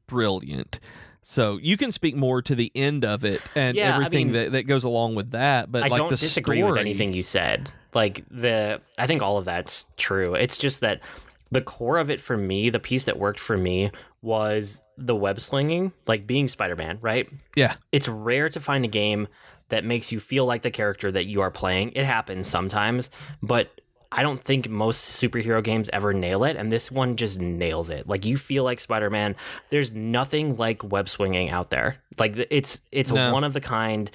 brilliant. So you can speak more to the end of it and everything that goes along with that. But I like don't the disagree story, with anything you said. Like I think all of that's true. It's just that the core of it for me, the piece that worked for me, was the web slinging, like being Spider-Man, right? Yeah. It's rare to find a game that makes you feel like the character that you are playing. It happens sometimes, but I don't think most superhero games ever nail it, and this one just nails it. Like, you feel like Spider-Man. There's nothing like web swinging out there. Like, it's a one-of-the-kind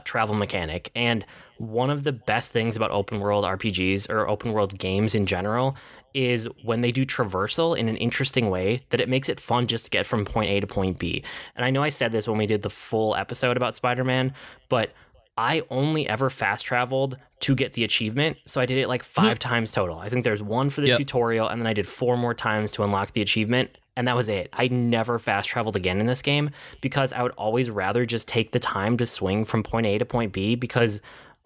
travel mechanic, and one of the best things about open-world RPGs, or open-world games in general, is when they do traversal in an interesting way that it makes it fun just to get from point A to point B. And I know I said this when we did the full episode about Spider-Man, but I only ever fast traveled to get the achievement, so I did it like 5 times total. I think there's one for the tutorial, and then I did 4 more times to unlock the achievement, and that was it. I never fast traveled again in this game, because I would always rather just take the time to swing from point A to point B, because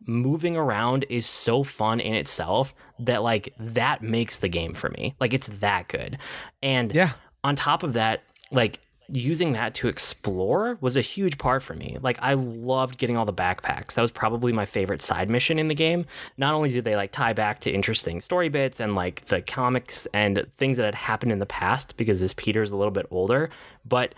moving around is so fun in itself that, like, that makes the game for me. Like, it's that good. And on top of that, like, using that to explore was a huge part for me. Like, I loved getting all the backpacks. That was probably my favorite side mission in the game. Not only did they like tie back to interesting story bits and like the comics and things that had happened in the past, because this Peter's a little bit older, but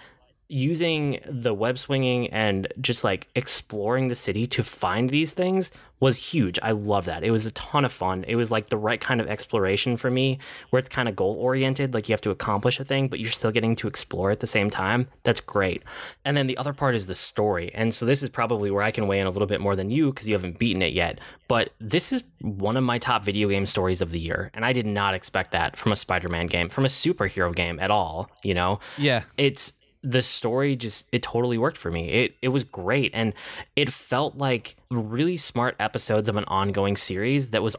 using the web swinging and just like exploring the city to find these things was huge. I love that. It was a ton of fun. It was like the right kind of exploration for me, where it's kind of goal oriented, like you have to accomplish a thing, but you're still getting to explore at the same time. That's great. And then the other part is the story. And so this is probably where I can weigh in a little bit more than you, because you haven't beaten it yet. But this is one of my top video game stories of the year. And I did not expect that from a Spider-Man game, from a superhero game at all, you know? Yeah. The story it totally worked for me. It was great, and it felt like really smart episodes of an ongoing series that was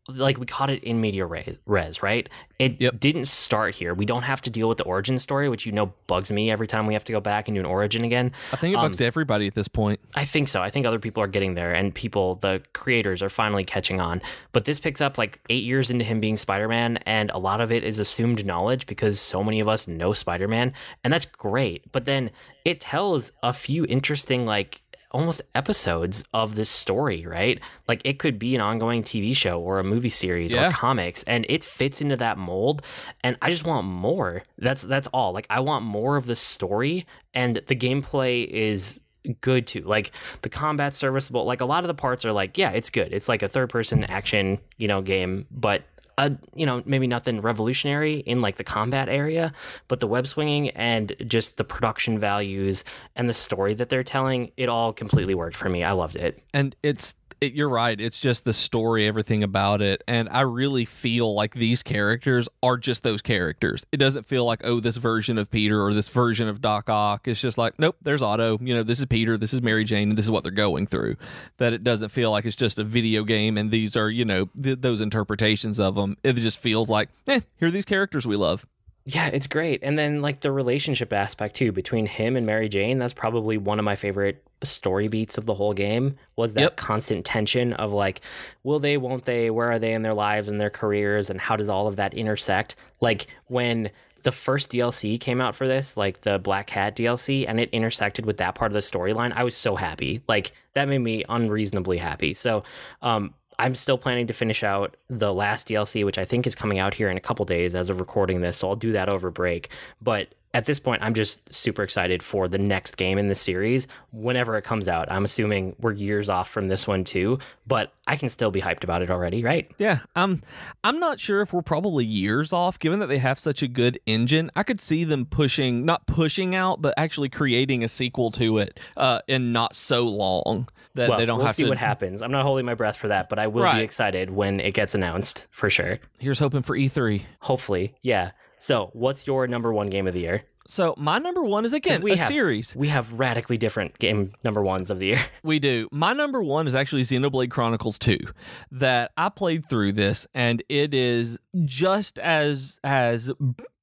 like, we caught it in media res, right? It didn't start here. We don't have to deal with the origin story, which, you know, bugs me every time we have to go back and do an origin again. I think it bugs everybody at this point. I think so. I think other people are getting there, and the creators are finally catching on. But this picks up like 8 years into him being Spider-Man, and a lot of it is assumed knowledge because so many of us know Spider-Man, and that's great. But then it tells a few interesting, like, almost episodes of this story, right? Like, it could be an ongoing TV show or a movie series or comics, and it fits into that mold, and I just want more. That's all. Like, I want more of the story, and the gameplay is good too. Like, the combat's serviceable. Like, a lot of the parts are like, yeah, it's good. It's like a third-person action, you know, game, but you know, maybe nothing revolutionary in like the combat area, but the web swinging and just the production values and the story that they're telling, it all completely worked for me. I loved it. And you're right. It's just the story, everything about it. And I really feel like these characters are just those characters. It doesn't feel like, oh, this version of Peter or this version of Doc Ock. It's just like, nope, there's Otto. You know, this is Peter, this is Mary Jane, and this is what they're going through. That it doesn't feel like it's just a video game and these are, you know, those interpretations of them. It just feels like, here are these characters we love. Yeah, it's great. And then like the relationship aspect too between him and Mary Jane, that's probably one of my favorite story beats of the whole game, was that constant tension of like, will they, won't they, where are they in their lives and their careers, and how does all of that intersect? Like when the first DLC came out for this, like the Black Cat DLC, and it intersected with that part of the storyline, I was so happy. Like that made me unreasonably happy. So I'm still planning to finish out the last DLC, which I think is coming out here in a couple days as of recording this, so I'll do that over break. But at this point, I'm just super excited for the next game in the series whenever it comes out. I'm assuming we're years off from this one too, but I can still be hyped about it already, right? Yeah, I'm not sure if we're probably years off, given that they have such a good engine. I could see them not pushing out, but actually creating a sequel to it in not so long that they don't have to. We'll see what happens. I'm not holding my breath for that, but I will be excited when it gets announced, for sure. Here's hoping for E3. Hopefully, yeah. So, what's your number one game of the year? So, my number one is, again, series. We have radically different game number ones of the year. We do. My number one is actually Xenoblade Chronicles 2, that I played through this, and it is just as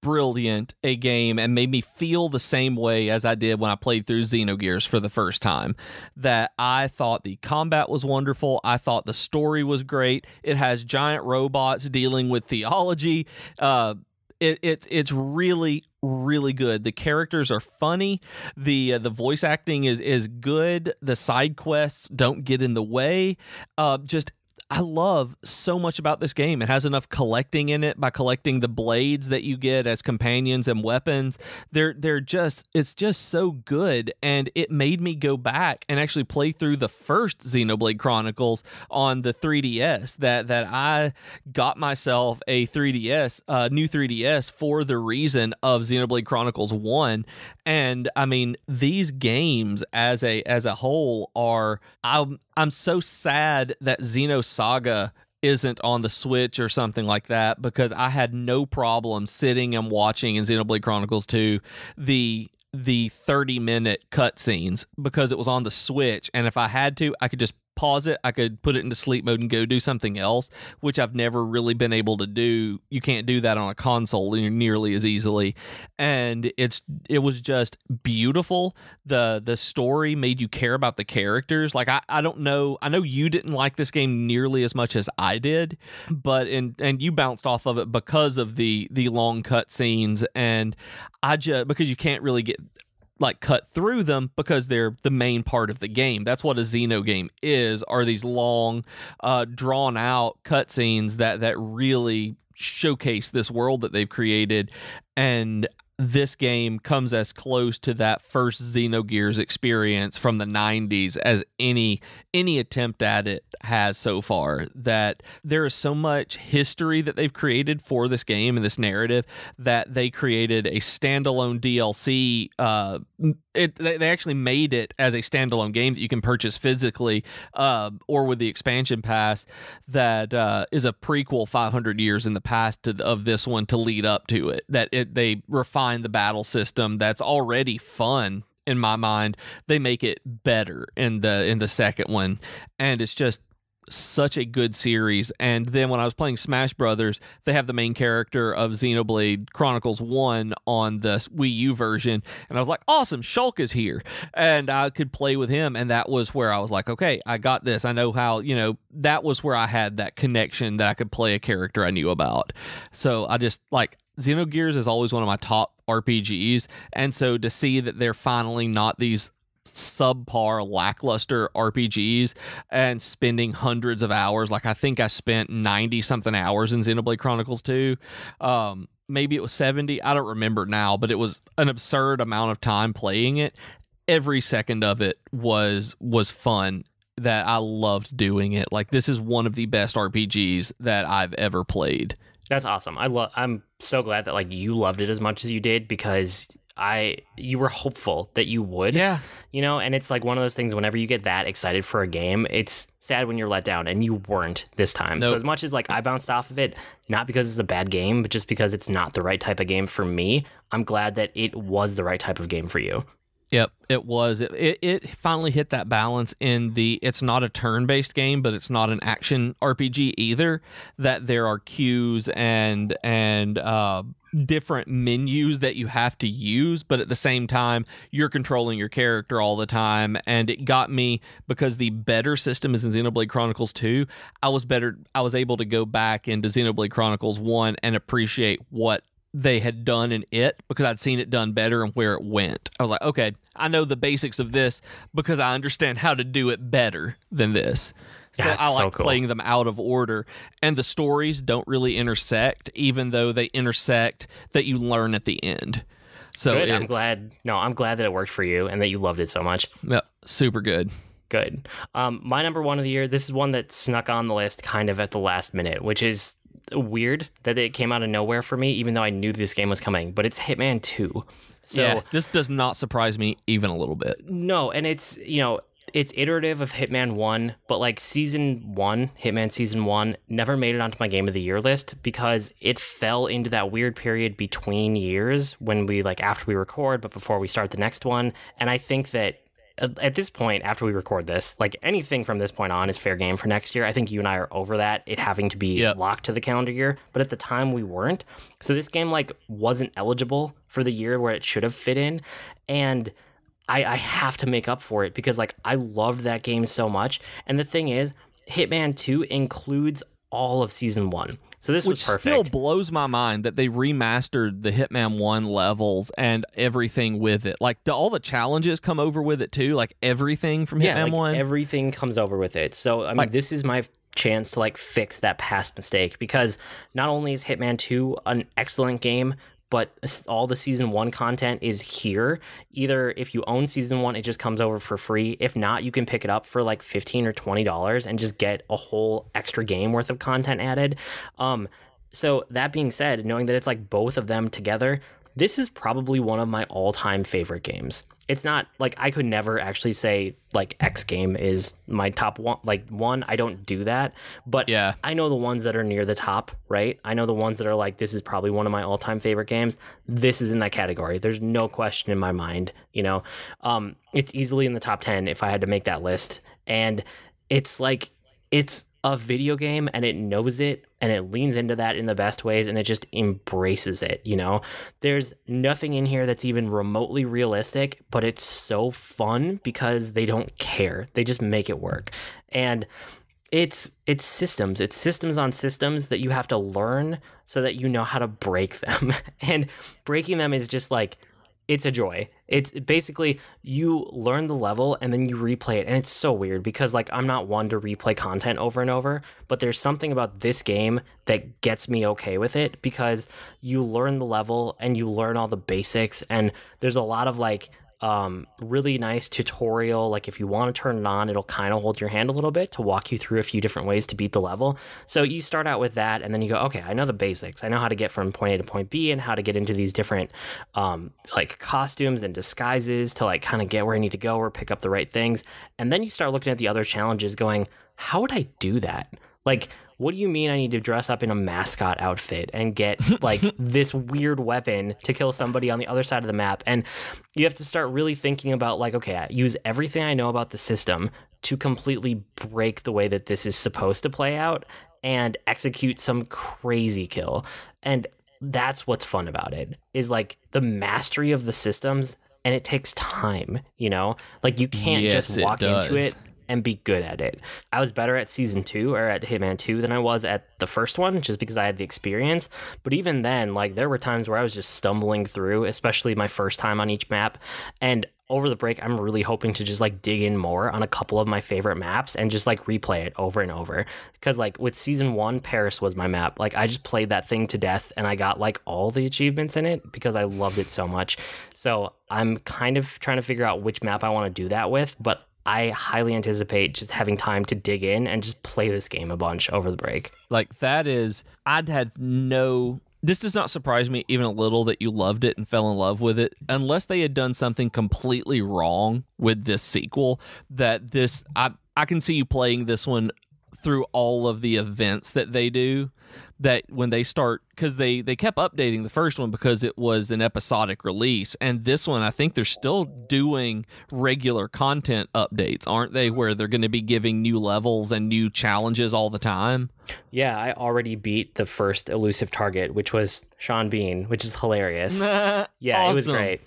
brilliant a game and made me feel the same way as I did when I played through Xenogears for the first time. That I thought the combat was wonderful. I thought the story was great. It has giant robots dealing with theology. It's really, really good. The characters are funny. The voice acting is good. The side quests don't get in the way. I love so much about this game. It has enough collecting in it by collecting the blades that you get as companions and weapons. It's just so good, and it made me go back and actually play through the first Xenoblade Chronicles on the 3DS. That I got myself a 3DS, new 3DS for the reason of Xenoblade Chronicles 1. And I mean, these games as a whole are, I'm so sad that Xenosaga isn't on the Switch or something like that, because I had no problem sitting and watching in Xenoblade Chronicles 2 the 30-minute cutscenes, because it was on the Switch, and if I had to, I could just pause it, I could put it into sleep mode and go do something else, which I've never really been able to do. You can't do that on a console nearly as easily. And it was just beautiful. The story made you care about the characters. Like I don't know, I know you didn't like this game nearly as much as I did, but and you bounced off of it because of the long cut scenes, and because you can't really get cut through them because they're the main part of the game. That's what a Xeno game are these long, drawn out cutscenes that really showcase this world that they've created. And this game comes as close to that first Xenogears experience from the 90s as any attempt at it has so far. That there is so much history that they've created for this game and this narrative that they created a standalone DLC. They actually made it as a standalone game that you can purchase physically or with the expansion pass that is a prequel 500 years in the past of this one to lead up to it. They refine the battle system that's already fun in my mind. They make it better in the second one, and it's just such a good series. And then when I was playing Smash Brothers, they have the main character of Xenoblade Chronicles 1 on the Wii U version, and I was like, awesome, Shulk is here, and I could play with him. And that was where I was like, okay, I got this. I know how, that was where I had that connection that I could play a character I knew about. So I just Xenogears is always one of my top RPGs, and so to see that they're finally not these subpar lackluster RPGs and spending hundreds of hours, I think I spent 90 something hours in Xenoblade Chronicles 2, maybe it was 70, I don't remember now, but it was an absurd amount of time playing it. Every second of it was fun, that I loved doing it. This is one of the best RPGs that I've ever played. That's awesome. I'm so glad that you loved it as much as you did, because you were hopeful that you would. Yeah. And it's one of those things, whenever you get that excited for a game, it's sad when you're let down, and you weren't this time. Nope. So as much as I bounced off of it, not because it's a bad game, but just because it's not the right type of game for me, I'm glad that it was the right type of game for you. Yep, it was. It finally hit that balance in it's not a turn-based game, but it's not an action RPG either, that there are cues and different menus that you have to use, but at the same time you're controlling your character all the time. And it got me because the better system is in Xenoblade Chronicles 2. I was able to go back into Xenoblade Chronicles 1 and appreciate what they had done in it, because I'd seen it done better and where it went. I was like, okay, I know the basics of this because I understand how to do it better than this. So I like playing them out of order, and the stories don't really intersect, even though they intersect that you learn at the end. So good. I'm glad that it worked for you and that you loved it so much. Yeah, super good. Good. My number one of the year, this is one that snuck on the list kind of at the last minute, which is weird that it came out of nowhere for me, even though I knew this game was coming, but it's Hitman 2. So yeah, this does not surprise me even a little bit. No, and it's, it's iterative of Hitman 1, but like Season 1, Hitman Season 1, never made it onto my Game of the Year list because it fell into that weird period between years when we, like, after we record, but before we start the next one. And I think that at this point, after we record this, like, anything from this point on is fair game for next year. I think you and I are over that, it having to be locked to the calendar year. But at the time, we weren't. So this game, like, wasn't eligible for the year where it should have fit in. And I have to make up for it because, like, I loved that game so much. And the thing is, Hitman 2 includes all of Season 1. So this was perfect. Which still blows my mind that they remastered the Hitman 1 levels and everything with it. Like, do all the challenges come over with it too? Like, everything from Hitman 1? Everything comes over with it. So, I mean, this is my chance to, like, fix that past mistake, because not only is Hitman 2 an excellent game, but all the Season 1 content is here. Either if you own Season 1, it just comes over for free. If not, you can pick it up for like $15 or $20 and just get a whole extra game worth of content added. So that being said, knowing that it's like both of them together, this is probably one of my all-time favorite games. It's not like I could never actually say like X game is my top one. Like one, I don't do that, but yeah, I know the ones that are near the top, right? I know the ones that are like, this is probably one of my all-time favorite games. This is in that category. There's no question in my mind, it's easily in the top 10 if I had to make that list. And it's like, it's a video game and it knows it and it leans into that in the best ways and it just embraces it. There's nothing in here that's even remotely realistic, but it's so fun because they don't care. They just make it work. And it's systems on systems that you have to learn so that you know how to break them. And breaking them is just like, it's a joy. It's basically you learn the level and then you replay it. And it's so weird because like I'm not one to replay content over and over, but there's something about this game that gets me okay with it because you learn the level and you learn all the basics. And there's a lot of like really nice tutorial. Like if you want to turn it on, it'll kind of hold your hand a little bit to walk you through a few different ways to beat the level. So you start out with that and then you go, okay, I know the basics. I know how to get from point A to point B and how to get into these different like costumes and disguises to like kind of get where I need to go or pick up the right things. And then you start looking at the other challenges going, how would I do that? Like, what do you mean I need to dress up in a mascot outfit and get like this weird weapon to kill somebody on the other side of the map? And you have to start really thinking about like, okay, I use everything I know about the system to completely break the way that this is supposed to play out and execute some crazy kill. And that's what's fun about it, is like the mastery of the systems, and it takes time, like you can't just walk into it and be good at it. I was better at Season 2 or at Hitman 2 than I was at the first one, just because I had the experience. But even then, like there were times where I was just stumbling through, especially my first time on each map. And over the break, I'm really hoping to just like dig in more on a couple of my favorite maps and just like replay it over and over. Because like with Season 1, Paris was my map. Like I just played that thing to death and I got like all the achievements in it because I loved it so much. So I'm kind of trying to figure out which map I want to do that with, but I highly anticipate just having time to dig in and just play this game a bunch over the break. Like this does not surprise me even a little that you loved it and fell in love with it, unless they had done something completely wrong with this sequel. I can see you playing this one through all of the events that they do that when they start, because they kept updating the first one because it was an episodic release, and this one I think they're still doing regular content updates, aren't they, where they're going to be giving new levels and new challenges all the time? Yeah, I already beat the first elusive target, which was Sean Bean, which is hilarious. Yeah, awesome. It was great.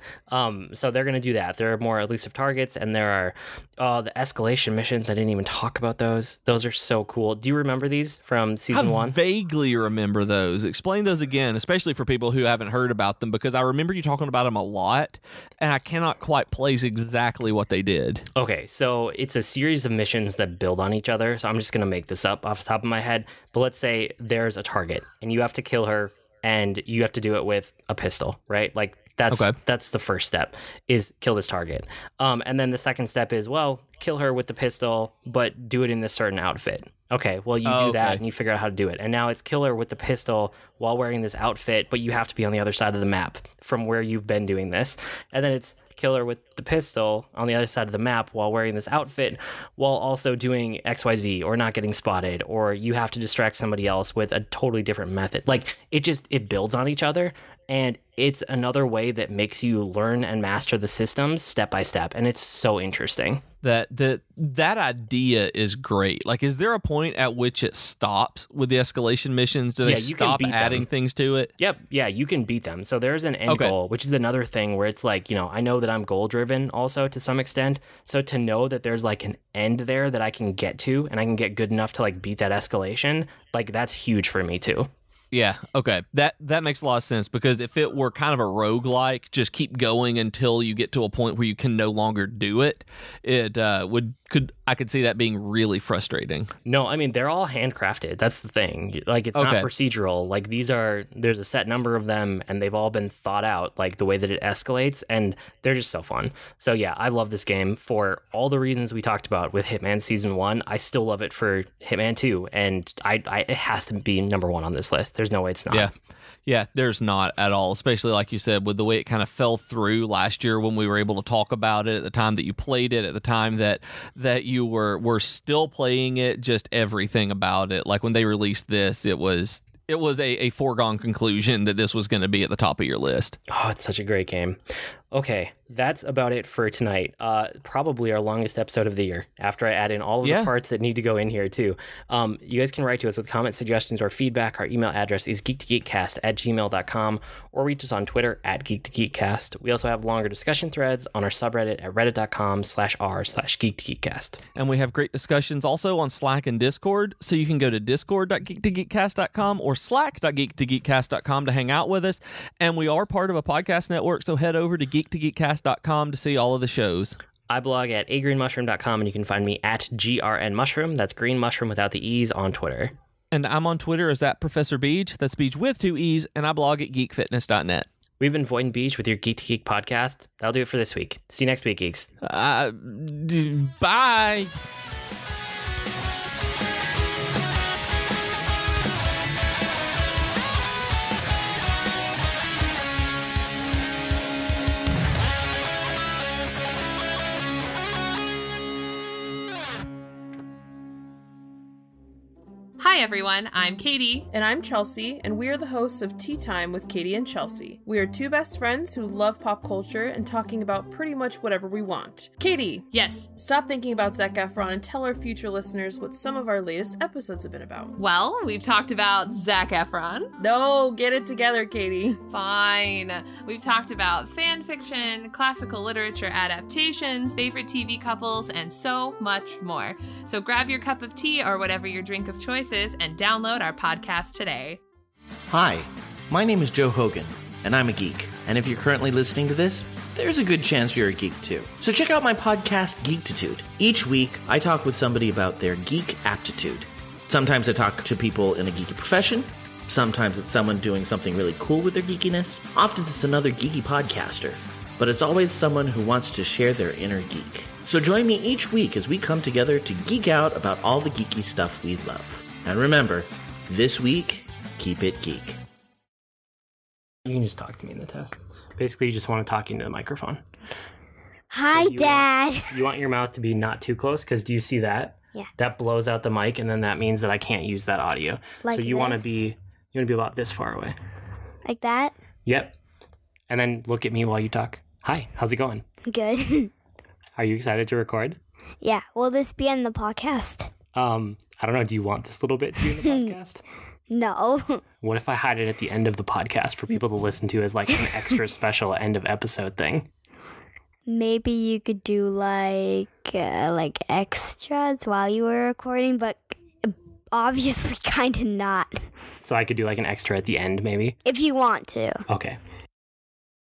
So they're going to do that. There are more elusive targets, and there are the escalation missions. I didn't even talk about those. Those are so cool. Do you remember these from season 1? I vaguely remember those. Explain those again, especially for people who haven't heard about them, because I remember you talking about them a lot, and I cannot quite place exactly what they did. Okay, so it's a series of missions that build on each other. So I'm just going to make this up off the top of my head. But let's say there's a target, and you have to kill her, and you have to do it with a pistol, right? Like that's the first step, is kill this target. And then the second step is, well, kill her with the pistol, but do it in this certain outfit. Okay, well, you do that, and you figure out how to do it. And now it's kill her with the pistol while wearing this outfit, but you have to be on the other side of the map from where you've been doing this. And then it's kill her with the pistol on the other side of the map while wearing this outfit, while also doing XYZ or not getting spotted, or you have to distract somebody else with a totally different method. Like, it builds on each other, and it's another way that makes you learn and master the systems step by step, and it's so interesting. That idea is great. Like, is there a point at which it stops with the escalation missions? Do they stop adding things to it? Yep. Yeah, you can beat them. So there's an end goal, which is another thing where it's like, I know that I'm goal driven also to some extent. So to know that there's like an end there that I can get to, and I can get good enough to like beat that escalation, like that's huge for me too. Yeah, okay. That makes a lot of sense, because if it were kind of a roguelike, just keep going until you get to a point where you can no longer do it, I could see that being really frustrating. No, I mean, they're all handcrafted. That's the thing. Like, it's not procedural. Like, there's a set number of them, and they've all been thought out, like the way that it escalates, and they're just so fun. So yeah, I love this game for all the reasons we talked about with Hitman Season 1. I still love it for Hitman 2, and it has to be number 1 on this list. There's no way it's not. Yeah, there's not at all, especially like you said, with the way it kind of fell through last year when we were able to talk about it at the time that you played it, at the time that you were still playing it, just everything about it. Like when they released this, it was a foregone conclusion that this was going to be at the top of your list. Oh, it's such a great game. Okay, that's about it for tonight. Probably our longest episode of the year, after I add in all of the parts that need to go in here too. You guys can write to us with comments, suggestions, or feedback. Our email address is geek2geekcast@gmail.com, or reach us on Twitter @geek2geekcast. We also have longer discussion threads on our subreddit at reddit.com/r/geek2geekcast. And we have great discussions also on Slack and Discord, so you can go to discord.geek2geekcast.com or slack.geek2geekcast.com to hang out with us. And we are part of a podcast network, so head over to geek2geekcast.com to see all of the shows. I blog at agreenmushroom.com, and you can find me at grnmushroom. That's green mushroom without the E's on Twitter. And I'm on Twitter as Professor Beej. That's Beej with 2 E's, and I blog at geekfitness.net. We've been Void and Beej with your Geek to Geek podcast. That'll do it for this week. See you next week, geeks. Bye. Hi everyone, I'm Katie. And I'm Chelsea, and we are the hosts of Tea Time with Katie and Chelsea. We are two best friends who love pop culture and talking about pretty much whatever we want. Katie! Yes? Stop thinking about Zac Efron and tell our future listeners what some of our latest episodes have been about. Well, we've talked about Zac Efron. No, get it together, Katie. Fine. We've talked about fan fiction, classical literature adaptations, favorite TV couples, and so much more. So grab your cup of tea or whatever your drink of choice is and download our podcast today. Hi, my name is Joe Hogan, and I'm a geek. And if you're currently listening to this, there's a good chance you're a geek too. So check out my podcast, Geektitude. Each week, I talk with somebody about their geek aptitude. Sometimes I talk to people in a geeky profession. Sometimes it's someone doing something really cool with their geekiness. Often it's another geeky podcaster. But it's always someone who wants to share their inner geek. So join me each week as we come together to geek out about all the geeky stuff we love. And remember, this week, keep it geek. You can just talk to me in the test. Basically, you just want to talk into the microphone. Hi, So Dad. You want your mouth to be not too close, because do you see that? Yeah. That blows out the mic, and then that means that I can't use that audio. Like so you want to this? be about this far away. Like that? Yep. And then look at me while you talk. Hi, how's it going? Good. Are you excited to record? Yeah. Will this be in the podcast? I don't know. Do you want this little bit to be in the podcast? No. What if I hide it at the end of the podcast for people to listen to as like an extra special end of episode thing? Maybe you could do like extras while you were recording, but obviously kind of not. So I could do like an extra at the end, maybe? If you want to. Okay.